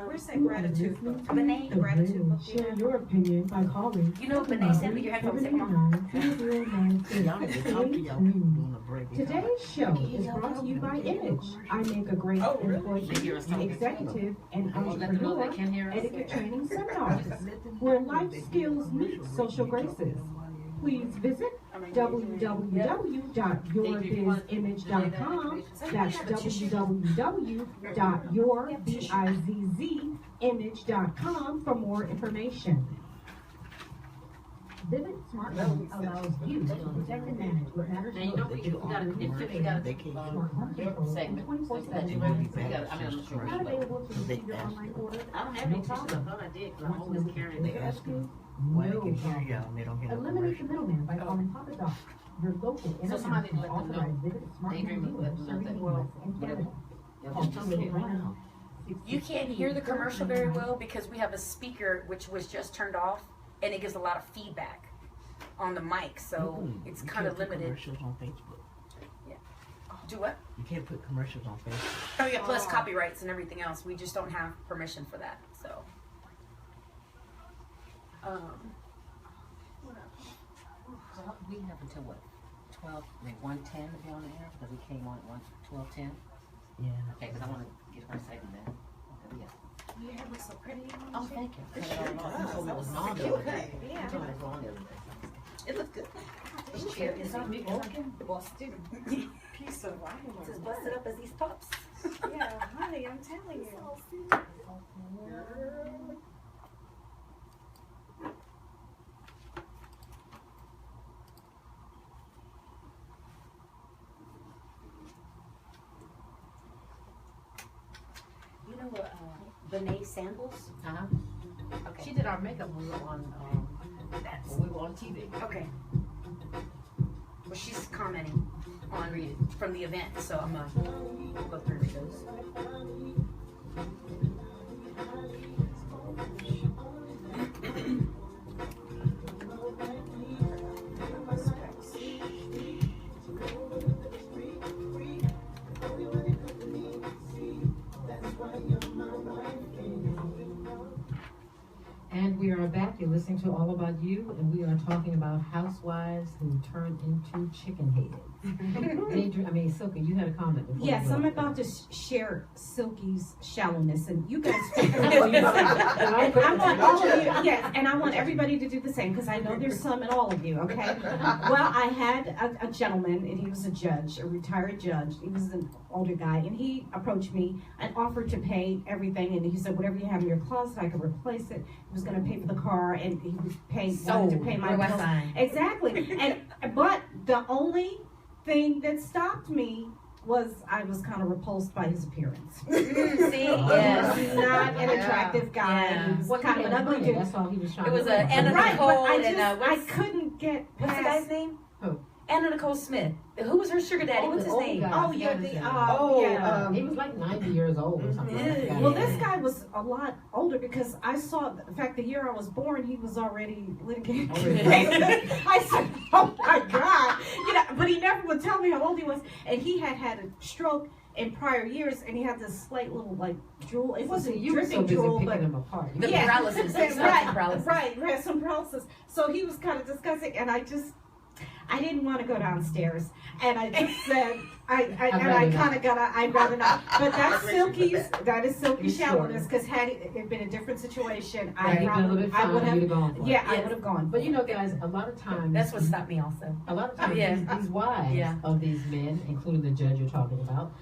Where's that gratitude? Benet, Gratitude book. Share your opinion by calling. You know, Benet, send me your headphones. Come on. Y'all need to talk to y'all people during the break. Today's show is brought to you by Image. I make a great employee, executive, and entrepreneur etiquette training seminars where life skills meet social graces. Please visit www.yourbizimage.com. That's www.yourbizimage.com for more information. Vivid Smartphone allows you to protect and manage what matters Now, you know, we got a nifty, we got a smart home control segment. 24/7. Not available to receive your online orders. I don't have no problem. I thought I did, because I'm always carrying They the ask you No why they can hear problem. y'all and they don't get no Eliminate the commercial. middleman by calling Papa Doc, your local somebody international let them authorized know. Vivid Smart Daydream Home will let dealer them know serving that, the US and Canada. Y'all just tell me right now. You can't hear the commercial very well because we have a speaker which was just turned off, and it gives a lot of feedback on the mic, so it's kind of limited. Commercials on Facebook. Do what? You can't put commercials on Facebook. Oh yeah, plus copyrights and everything else. We just don't have permission for that. So, what else? So we have until what? 12, like 1:10 to be on the air because we came on at 12:10. Yeah. Okay, because I want to get her segment in. Okay, yeah. Your hair looks so pretty. Oh, thank you. You told me it was long the other day. Yeah. You told me it was long the other day. It looks good. This chair is Busted piece of It's as busted up as these pops. Yeah, honey, I'm telling you. You know what? Benet Samples. Uh-huh. Okay. She did our makeup when we were on TV. Okay. Well, she's commenting on from the event, so I'm gonna go through those. And we are back. You're listening to All About You, and we are talking about housewives who turn into chicken-heads. Silky, you had a comment before. Yes, I'm about to share Silky's shallowness, and you guys. I want all of you. Yes, and I want everybody to do the same because I know there's some in all of you. Okay. Well, I had a gentleman, and he was a judge, a retired judge. He was an older guy, and he approached me and offered to pay everything, and he said, "Whatever you have in your closet, I could replace it." He was going to pay for the car, and he was wanted to pay my bills. Exactly. But the only thing that stopped me was I was kind of repulsed by his appearance. See, yes, He's not an attractive guy. Yeah. He was kind of an ugly dude. That's all he was trying It was to do. Anna Right, Nicole but and I couldn't get what's the past. guy's name? Who? Anna Nicole Smith. Who was her sugar daddy? What's his old name? guy. Oh yeah, He was like 90 years old or something. Like that. Well, this guy was a lot older because I saw, in fact, the year I was born, he was already litigated. I said, "Oh my God!" But he never would tell me how old he was, and he had had a stroke in prior years, and he had this slight little drool. It wasn't you were so dripping busy drool, picking but them apart. The paralysis. right, he had some paralysis. So he was kind of disgusting, and I didn't want to go downstairs, and I just said, I'd rather not. But that's that is Silky's shallowness, because had it been a different situation, I would have gone. I would have gone. But guys, a lot of times That's what stopped me also. A lot of times these wives of these men, including the judge you're talking about,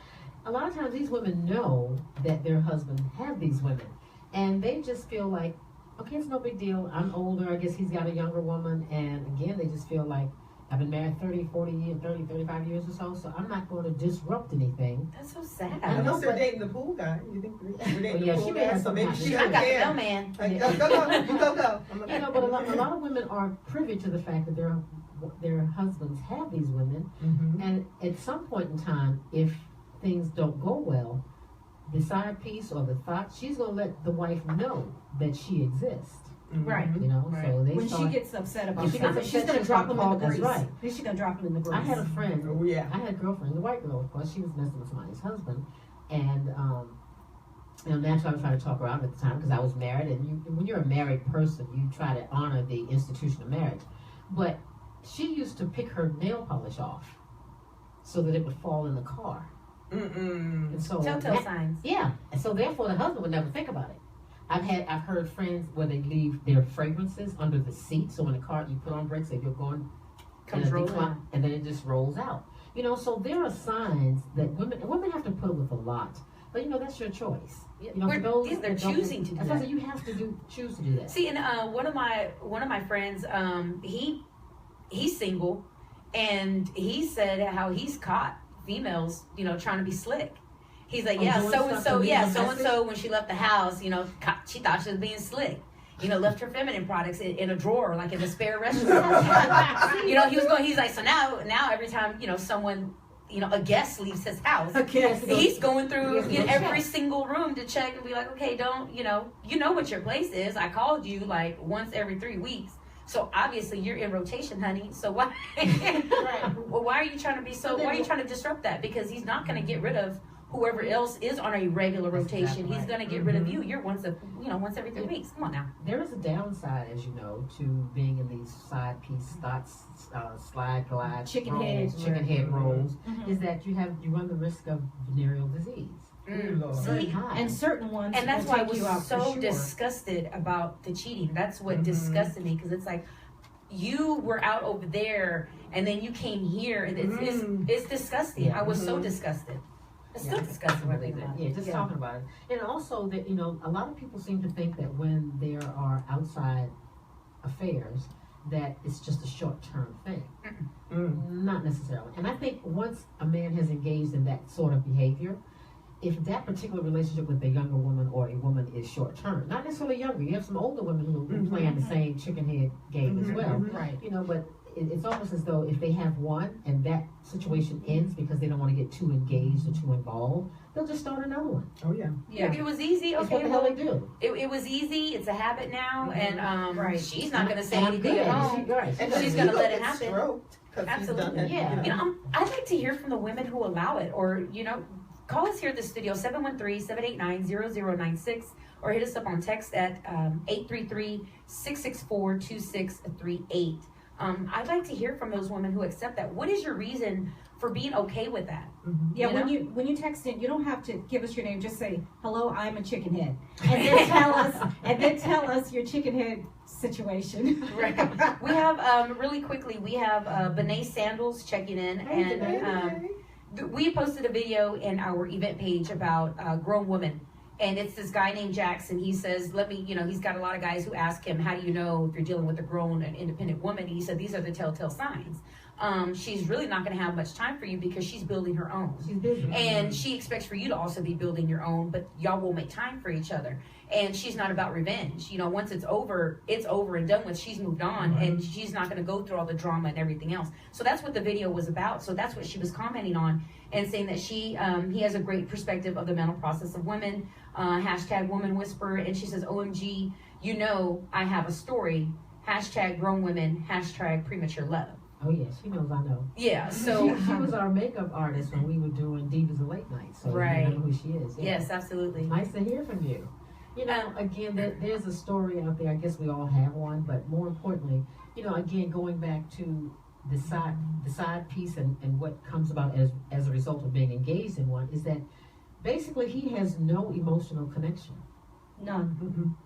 a lot of times these women know that their husbands have these women, and they just feel like, okay, it's no big deal. I'm older. I guess he's got a younger woman, and again, they just feel like, I've been married 35 years or so I'm not going to disrupt anything. That's so sad. Unless they're dating the pool guy. You think they're dating the pool guy? So maybe she I doesn't got the care. mailman. Go. But a lot of women are privy to the fact that their husbands have these women, and at some point in time, if things don't go well, the side piece or the thought, she's going to let the wife know that she exists. Right. So they when she gets upset about something, she's going to drop him in the grease. Right. Then she's going to drop him in the grease. I had a friend. Oh, yeah. I had a girlfriend, a white girl, of course. She was messing with somebody's husband, and naturally I was trying to talk her out at the time because I was married, and when you're a married person, you try to honor the institution of marriage. But she used to pick her nail polish off so that it would fall in the car. And so Telltale signs. Yeah, and so therefore the husband would never think about it. I've heard friends where they leave their fragrances under the seat, so when the car you put on brakes, if you're going and then it just rolls out. So there are signs that women have to put up with a lot, but that's your choice. They're choosing to do that. You have to choose to do that. See, and one of my friends, he's single, and he said how he's caught females, trying to be slick. He's like, so and so when she left the house, she thought she was being slick. Left her feminine products in a drawer, like in a spare restaurant. He's like, so now every time, someone, a guest leaves his house, he's going through every single room to check and be like, okay, don't, you know what your place is. I called you like once every 3 weeks. So obviously you're in rotation, honey. So why? Well, why are you trying to be so? Why are you trying to disrupt that? Because he's not going to get rid of whoever else is on a regular rotation. He's going to get rid of you. You're once every 3 weeks. Come on now. There is a downside, as you know, to being in these side piece thoughts, slide, glide, ChickenHead roles, is that you run the risk of venereal disease. See, and certain ones, and that's why I was so disgusted about the cheating. That's what disgusted me, because it's like you were out over there and then you came here, and it's disgusting. I was so disgusted. It's still disgusting. Just talking about it. And also that, a lot of people seem to think that when there are outside affairs, that it's just a short-term thing. Not necessarily. And I think once a man has engaged in that sort of behavior, if that particular relationship with a younger woman or a woman is short-term, not necessarily younger, you have some older women who are playing the same ChickenHead game as well. Right. But it's almost as though if they have one and that situation ends because they don't want to get too engaged or too involved, they'll just start another one. Oh yeah. Yeah. It was easy. That's what the hell they do. It was easy. It's a habit now, and she's not going to say And anything at all. She's going to let it happen. Absolutely. Yeah. I'd like to hear from the women who allow it, or call us here at the studio, 713-789-0096, or hit us up on text at 833-664-2638. I'd like to hear from those women who accept that. What is your reason for being okay with that? Yeah, when you text in, you don't have to give us your name. Just say, "Hello, I'm a ChickenHead," and then tell us your ChickenHead situation. Right. We have really quickly. We have Bené Sandals checking in, and we posted a video in our event page about grown women, and it's this guy named Jackson. He says, he's got a lot of guys who ask him, how do you know if you're dealing with a grown and independent woman? And he said, these are the telltale signs. She's really not going to have much time for you because she's building her own. She's busy. And she expects for you to also be building your own, but y'all will make time for each other. And she's not about revenge. Once it's over and done with. She's moved on, and she's not going to go through all the drama and everything else. So that's what the video was about. So that's what she was commenting on, and saying that he has a great perspective of the mental process of women. Hashtag woman whisperer. And she says, OMG, I have a story. Hashtag grown women. Hashtag premature love. Oh yeah, she knows I know. Yeah, so she was our makeup artist when we were doing Divas of Late Night. So right. You know who she is. Yeah. Yes, absolutely. Nice to hear from you. Again, there's a story out there. I guess we all have one, but more importantly, again, going back to the side piece and what comes about as a result of being engaged in one is that basically he has no emotional connection. None.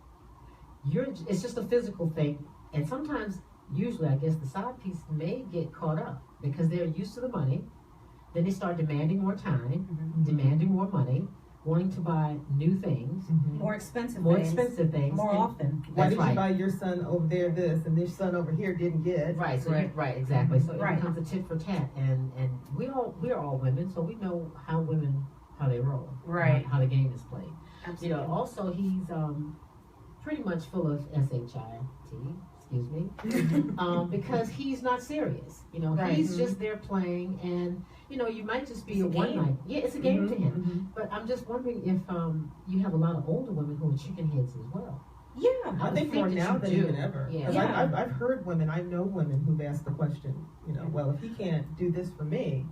It's just a physical thing, and sometimes, usually, I guess the side piece may get caught up because they're used to the money. Then they start demanding more time, demanding more money, wanting to buy new things, more expensive things, more often. Why did you buy your son over there this and this son over here didn't get? Right. So right, exactly. So it becomes a tit for tat, and we're all women, so we know how they roll, right? How the game is played. Absolutely. Also he's pretty much full of shit. Excuse me, because he's not serious. He's just there playing, and you might just be a one night. Yeah, it's a game to him. But I'm just wondering if you have a lot of older women who are ChickenHeads as well. Yeah, I think more now than even ever. Yeah. I've heard women. I know women who've asked the question. Well, if he can't do this for me,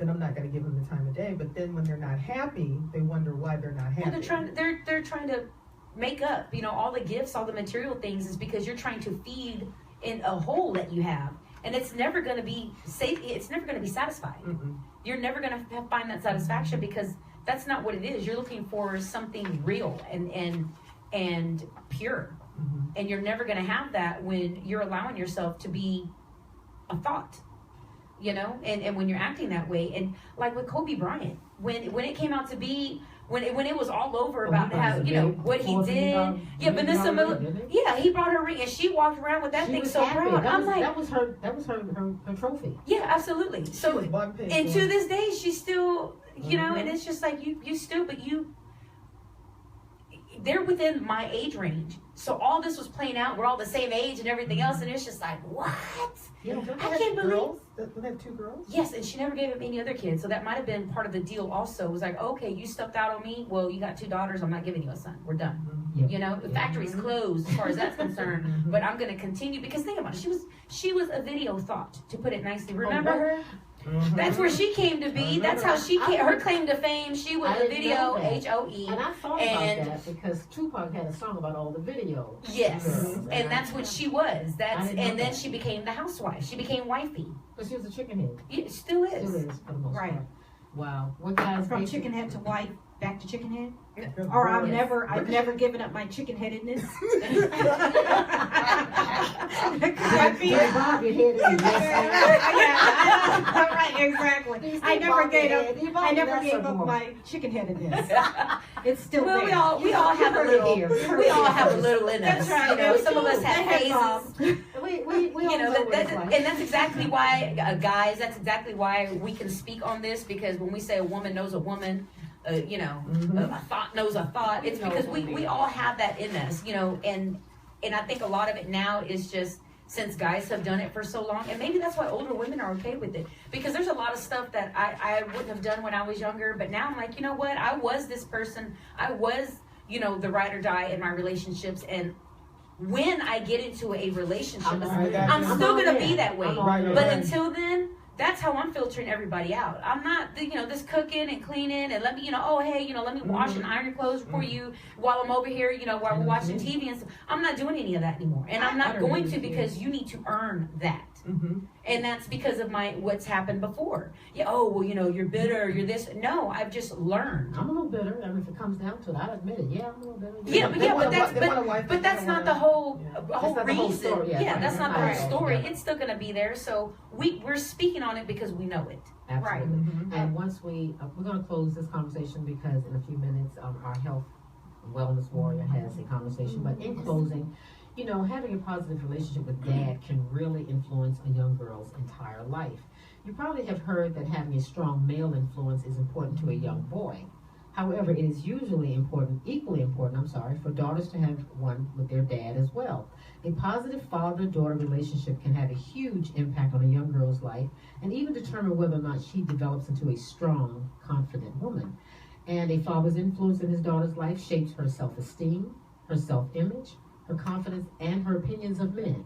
then I'm not going to give him the time of day. But then when they're not happy, they wonder why they're not happy. Well, they're trying to make up, all the gifts, all the material things, is because you're trying to feed in a hole that you have, and it's never going to be safe. It's never going to be satisfied. You're never going to find that satisfaction because that's not what it is. You're looking for something real and pure, and you're never going to have that when you're allowing yourself to be a thought, and when you're acting that way. And like with Kobe Bryant, when it came out to be. When it was all over about how what he did, Vanessa Miller, he brought her ring and she walked around with that thing so proud. That was her trophy. Yeah, absolutely. So and to this day she's still and it's just like you still, but they're within my age range. So all this was playing out. We're all the same age and everything else, and it's just like, what? Yeah, I can't believe. They have 2 girls? Yes, and she never gave him any other kids. So that might have been part of the deal also. It was like, okay, you stepped out on me. Well, you got 2 daughters. I'm not giving you a son. We're done. Yep. You know, the factory's closed as far as that's concerned, but I'm going to continue because think about it. She was a video thought, to put it nicely. Remember her? That's where she came to be. That's how she came. Her claim to fame. She was a video HOE. And I thought about that because Tupac had a song about all the videos. Yes, and that's what she was. Then she became the housewife. She became wifey. But she was a chickenhead. Yeah, still is. Still is for the most Right. part. Wow. What guys From chickenhead to wife, back to chickenhead. Or I've never given up my chickenheadedness. Right, exactly. I never gave up my chickenheadedness. It's still there. We all have a little. We all have a little in us. That's right. You know, some of us have phases. We You know, and that's exactly why, guys. That's exactly why we can speak on this, because when we say a woman knows a woman, you know, a thought knows a thought. It's because we all have that in us, you know, and I think a lot of it now is just since guys have done it for so long, and maybe that's why older women are okay with it, because there's a lot of stuff that I wouldn't have done when I was younger, but now I'm like, you know what, I was this person, I was, you know, the ride or die in my relationships, and when I get into a relationship, I'm still going to be that way, but until then, that's how I'm filtering everybody out. I'm not, you know, this cooking and cleaning and let me, you know, oh, hey, you know, let me wash and iron your clothes for you while I'm over here, you know, while we're watching TV and stuff. I'm not doing any of that anymore. And I'm not going to, because you need to earn that. And that's because of what's happened before. Yeah, oh, well, you know, you're bitter, you're this. No, I've just learned. I'm a little bitter. I mean, if it comes down to it, I'll admit it. Yeah, I'm a little bitter. But that's not the whole reason. Yeah, that's not the whole story. It's still going to be there. So we're speaking on it because we know it. Absolutely. And once we're going to close this conversation, because in a few minutes our health and wellness warrior has a conversation. But in closing, you know, having a positive relationship with dad can really influence a young girl's entire life. You probably have heard that having a strong male influence is important to a young boy. However, it is usually equally important, for daughters to have one with their dad as well. A positive father-daughter relationship can have a huge impact on a young girl's life and even determine whether or not she develops into a strong, confident woman. And a father's influence in his daughter's life shapes her self-esteem, her self-image, her confidence, and her opinions of men.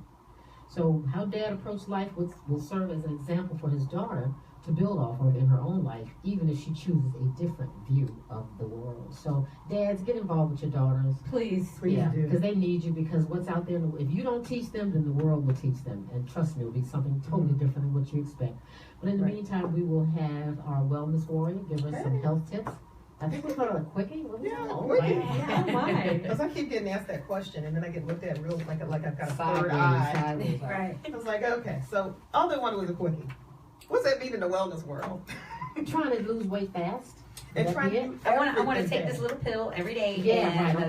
So how dad approached life will serve as an example for his daughter to build off of in her own life, even if she chooses a different view of the world. So dads, get involved with your daughters. Please do. do. Because they need you, because what's out there, if you don't teach them, then the world will teach them. And trust me, it will be something totally different than what you expect. But in the meantime, we will have our wellness warrior give us some health tips. I think we're going to a quickie. Quickie. Because I keep getting asked that question, and then I get looked at real like I've got a third eye. Right. I was like, okay, so all they wanted was a quickie. What's that mean in the wellness world? Trying to lose weight fast. I want to take this little pill every day.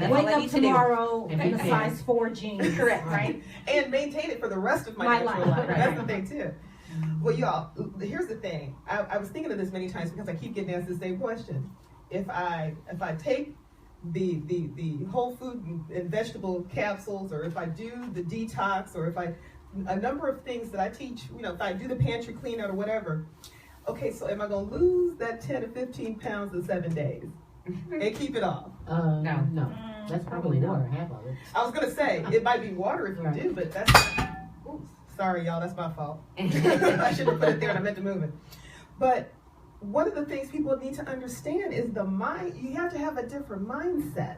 Wake up tomorrow in a size 4 jeans. Correct, right? And maintain it for the rest of my natural life. That's the thing too. Well, y'all, here's the thing. I was thinking of this many times because I keep getting asked the same question. If I take the whole food and vegetable capsules, or if I do the detox, or if a number of things that I teach, you know, if I do the pantry clean out or whatever, okay, so am I going to lose that 10 to 15 pounds in 7 days and keep it off? No. That's probably water, half of it. I was going to say, it might be water if you do, but that's, oops, sorry y'all, that's my fault. I should have put it there and I meant to move it. But one of the things people need to understand is the mind. You have to have a different mindset.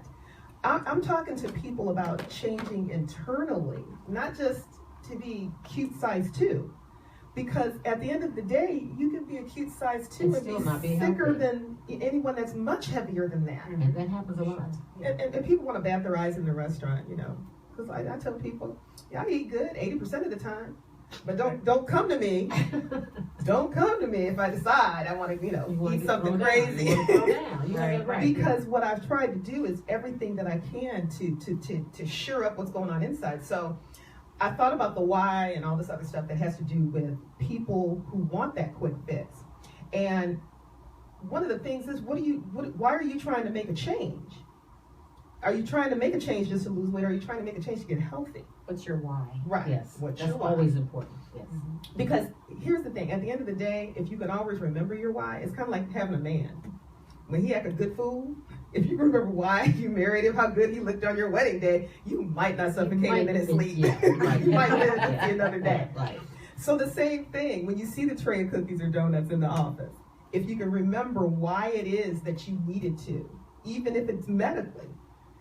I'm talking to people about changing internally, not just to be cute size 2. Because at the end of the day, you can be a cute size 2 and be sicker than anyone that's much heavier than that. And that happens a lot. And people want to bat their eyes in the restaurant, you know. Because I tell people, I eat good 80% of the time. But don't come to me. Don't come to me if I decide I want to, eat something crazy. Because what I've tried to do is everything that I can to shore up what's going on inside. So I thought about the why and all this other stuff that has to do with people who want that quick fix. And one of the things is, why are you trying to make a change? Are you trying to make a change just to lose weight, or are you trying to make a change to get healthy? What's your why? Right. Yes. That's always important. Yes. Because here's the thing. At the end of the day, if you can always remember your why, it's kind of like having a man. When he act a good fool, if you remember why you married him, how good he looked on your wedding day, you might not suffocate him in his sleep. Yeah, right. You might live to see another day. Right. So the same thing, when you see the tray of cookies or donuts in the office, if you can remember why it is that you needed to, even if it's medically.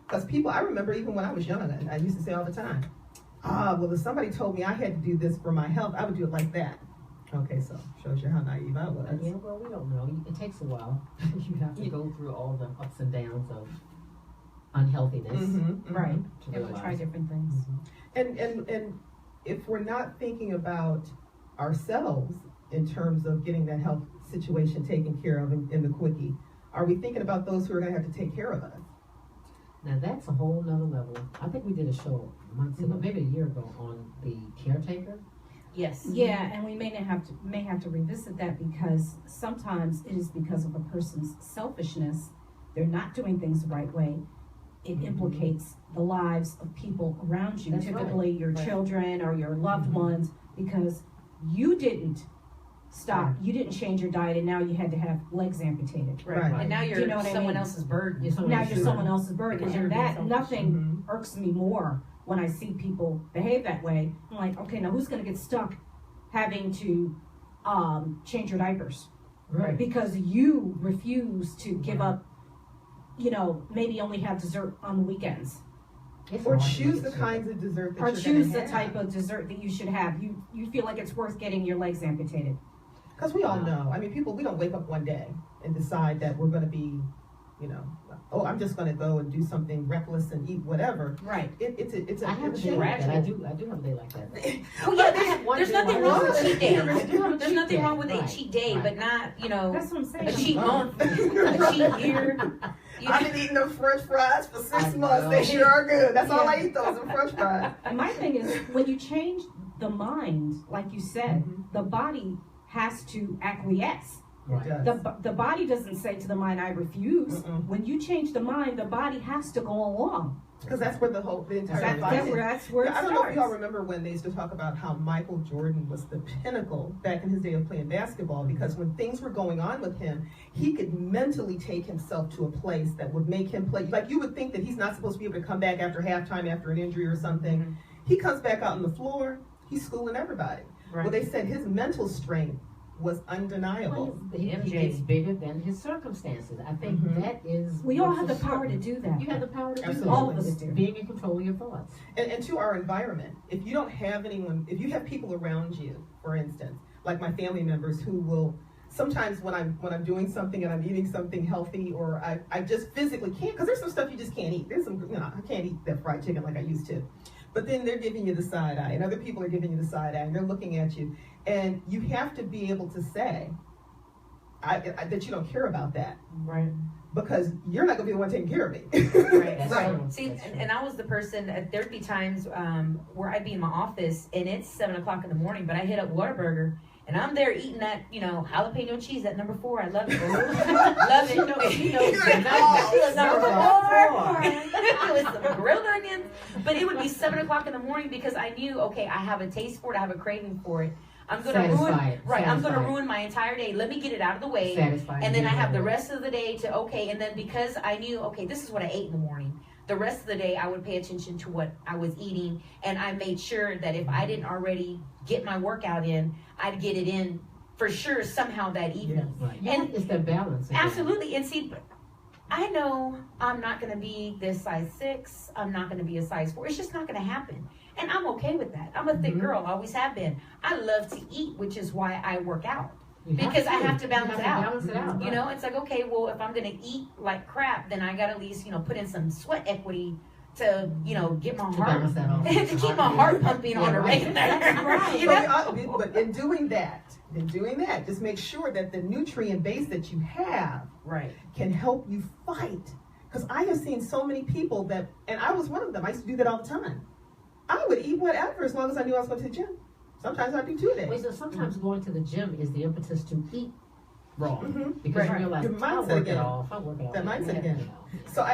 Because people, I remember even when I was young, I used to say all the time, well, if somebody told me I had to do this for my health, I would do it like that. Okay, so shows you how naive I was. Yeah, well, we don't know. It takes a while. You have to go through all the ups and downs of unhealthiness. Right. To And we'll realize. try different things. And if we're not thinking about ourselves in terms of getting that health situation taken care of in the quickie, are we thinking about those who are going to have to take care of us? Now that's a whole nother level. I think we did a show months ago, maybe a year ago, on the caretaker. Yes. Yeah, and we may have to revisit that, because sometimes it is because of a person's selfishness. They're not doing things the right way. It implicates the lives of people around you, That's typically right. your Right. children or your loved ones, because you didn't stop, Right. you didn't change your diet, and now you had to have legs amputated. Right. And now you're Do you know what I someone mean? else's burden. Now you're someone else's burden, Because you're and being that selfish. nothing irks me more when I see people behave that way. I'm like, okay, now who's going to get stuck having to change your diapers Right. because you refuse to give up, maybe only have dessert on the weekends, It's Or hard to choose get the through. kinds of dessert that or you're choose the gonna type have. of dessert that you should have. You feel like it's worth getting your legs amputated. Because we all know, I mean, we don't wake up one day and decide that we're going to be, I'm just going to go and do something reckless and eat whatever. Right. It's a I have a day like that. I do have a day like that. Well, yeah, there's nothing wrong with a cheat day. I do have a There's cheat nothing day. wrong with a Right. cheat day, Right. but not, That's what I'm saying. a cheat month, a cheat year. I've been eating them French fries for 6 I months. know. They sure are good. That's all I eat, those are French fries. And my thing is, when you change the mind, like you said, Mhm. the body has to acquiesce. Right. It does. The body doesn't say to the mind, I refuse. Mm-mm. When you change the mind, the body has to go along. Because that's where the entire That's fight is. that's where it I don't know if y'all starts. remember when they used to talk about how Michael Jordan was the pinnacle back in his day of playing basketball, because when things were going on with him, he could mentally take himself to a place that would make him play. Like, you would think that he's not supposed to be able to come back after halftime after an injury or something. Mhm. He comes back out on the floor, he's schooling everybody. Right. Well, they said his mental strength was Well, undeniable. he MJ. gets bigger than his circumstances. I think Mhm. that is. We all what's have the so power to certain. do that. You have the power to do Absolutely. that. All of us It's do. being in control of your thoughts. And to our environment, if you don't have anyone, if you have people around you, for instance, like my family members who will, sometimes when I'm doing something and I'm eating something healthy, or I just physically can't, because there's some stuff you just can't eat. There's some, I can't eat that fried chicken like I used to. But then they're giving you the side eye, and other people are giving you the side eye, and they're looking at you. And you have to be able to say that you don't care about that, Right. because you're not going to be the one taking care of me. Right. That's Right. true. See, That's true. and I was the person, there'd be times where I'd be in my office and it's 7 o'clock in the morning, but I hit up Whataburger and I'm there eating that, jalapeno cheese, that number 4. I love it. Love it. Number 4. With some grilled onions. But it would be 7 o'clock in the morning because I knew, okay, I have a taste for it, I have a craving for it. I'm gonna ruin I'm gonna Satisfied. ruin my entire day. Let me get it out of the way. Satisfied. And then I have the rest of the day to, and then because I knew, this is what I ate in the morning, the rest of the day I would pay attention to what I was eating, and I made sure that if I didn't already get my workout in, I'd get it in for sure somehow that evening. Right. And it's the balance. again. absolutely, and see, I know I'm not going to be this size 6, I'm not going to be a size 4, it's just not going to happen. And I'm okay with that. I'm a thick girl, always have been. I love to eat, which is why I work out. Because I have to balance it out. Right. It's like, okay, well, if I'm going to eat like crap, then I got to at least, put in some sweat equity to, get my To heart, balance that off. to keep my heart pumping on a right. regular. That's right. You know? But in doing that, just make sure that the nutrient base that you have Right. can help you fight. Because I have seen so many people that, and I was one of them, I used to do that all the time. I would eat whatever as long as I knew I was going to the gym. Sometimes I do 2 days. Wait, so sometimes going to the gym is the impetus to eat wrong. Mhm. Because you Right. realize, Your I'll mindset work again. it off. I'll work it off. That mindset again. So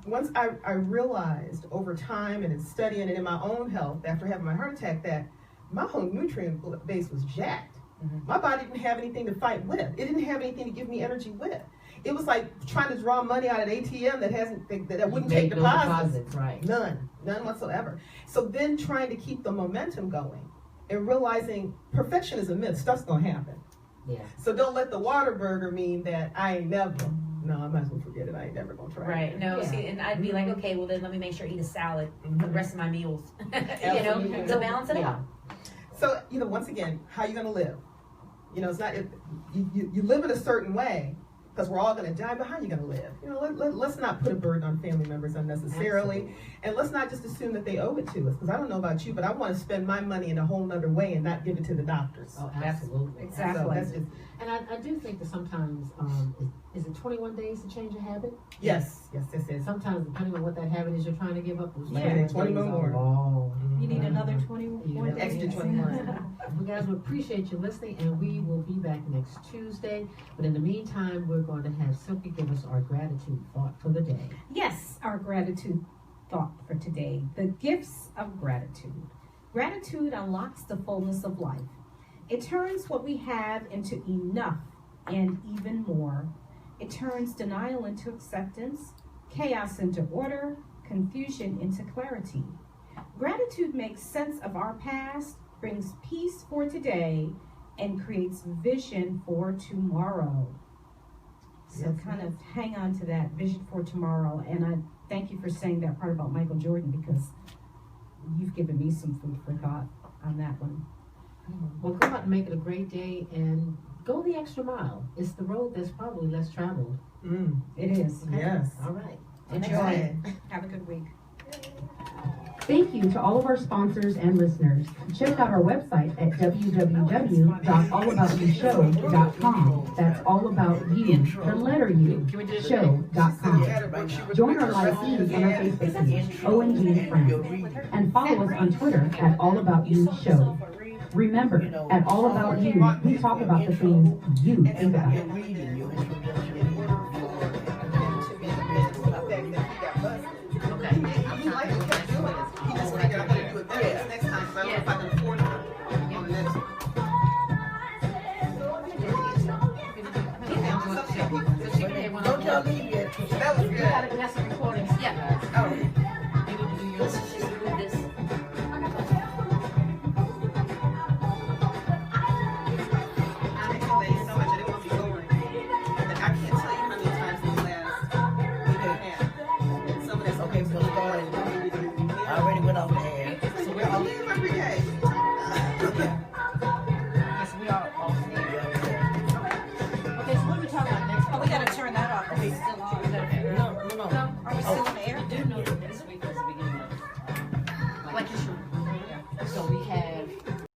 once I realized over time and in studying and in my own health after having my heart attack that my whole nutrient base was jacked. My body didn't have anything to fight with. It didn't have anything to give me energy with. It was like trying to draw money out of an ATM that wouldn't take deposits. Right. None whatsoever. So then trying to keep the momentum going and realizing perfection is a myth. Stuff's gonna happen. Yeah. So don't let the water burger mean that I ain't never. No, I might as well forget it. I ain't never gonna try. Right. No. Yeah. See, and I'd be like, okay, well then let me make sure I eat a salad for the rest of my meals. To balance it out. So once again, how you gonna live? It's not you live in a certain way because we're all gonna die. But how you gonna live? Let's not put a burden on family members unnecessarily. Absolutely. And let's not just assume that they owe it to us. Because I don't know about you, but I want to spend my money in a whole nother way and not give it to the doctors. Oh, absolutely. Exactly. So that's just, and I do think that sometimes, is it 21 days to change a habit? Yes. Sometimes, depending on what that habit is you're trying to give up, those 21 more. You need another 21 extra 21. You guys, we appreciate you listening, and we will be back next Tuesday. But in the meantime, we're going to have Silky give us our gratitude thought for the day. Yes, our gratitude thought for today. The gifts of gratitude. Gratitude unlocks the fullness of life. It turns what we have into enough and even more. It turns denial into acceptance, chaos into order, confusion into clarity. Gratitude makes sense of our past, brings peace for today, and creates vision for tomorrow. So kind of hang on to that vision for tomorrow. And I thank you for saying that part about Michael Jordan, because you've given me some food for thought on that one. Well, go out and make it a great day and go the extra mile. It's the road that's probably less traveled. It is. Yes. All right. Enjoy. Have a good week. Thank you to all of our sponsors and listeners. Check out our website at www.allaboutyouShow.com. That's all about you, the letter U, show.com. Join our live feed on our Facebook page, OMG and Friends, and follow us on Twitter at All About You Show. Remember, at All About You, we talk about the things you think about. Don't y'all leave yet. That was good. That's a recording.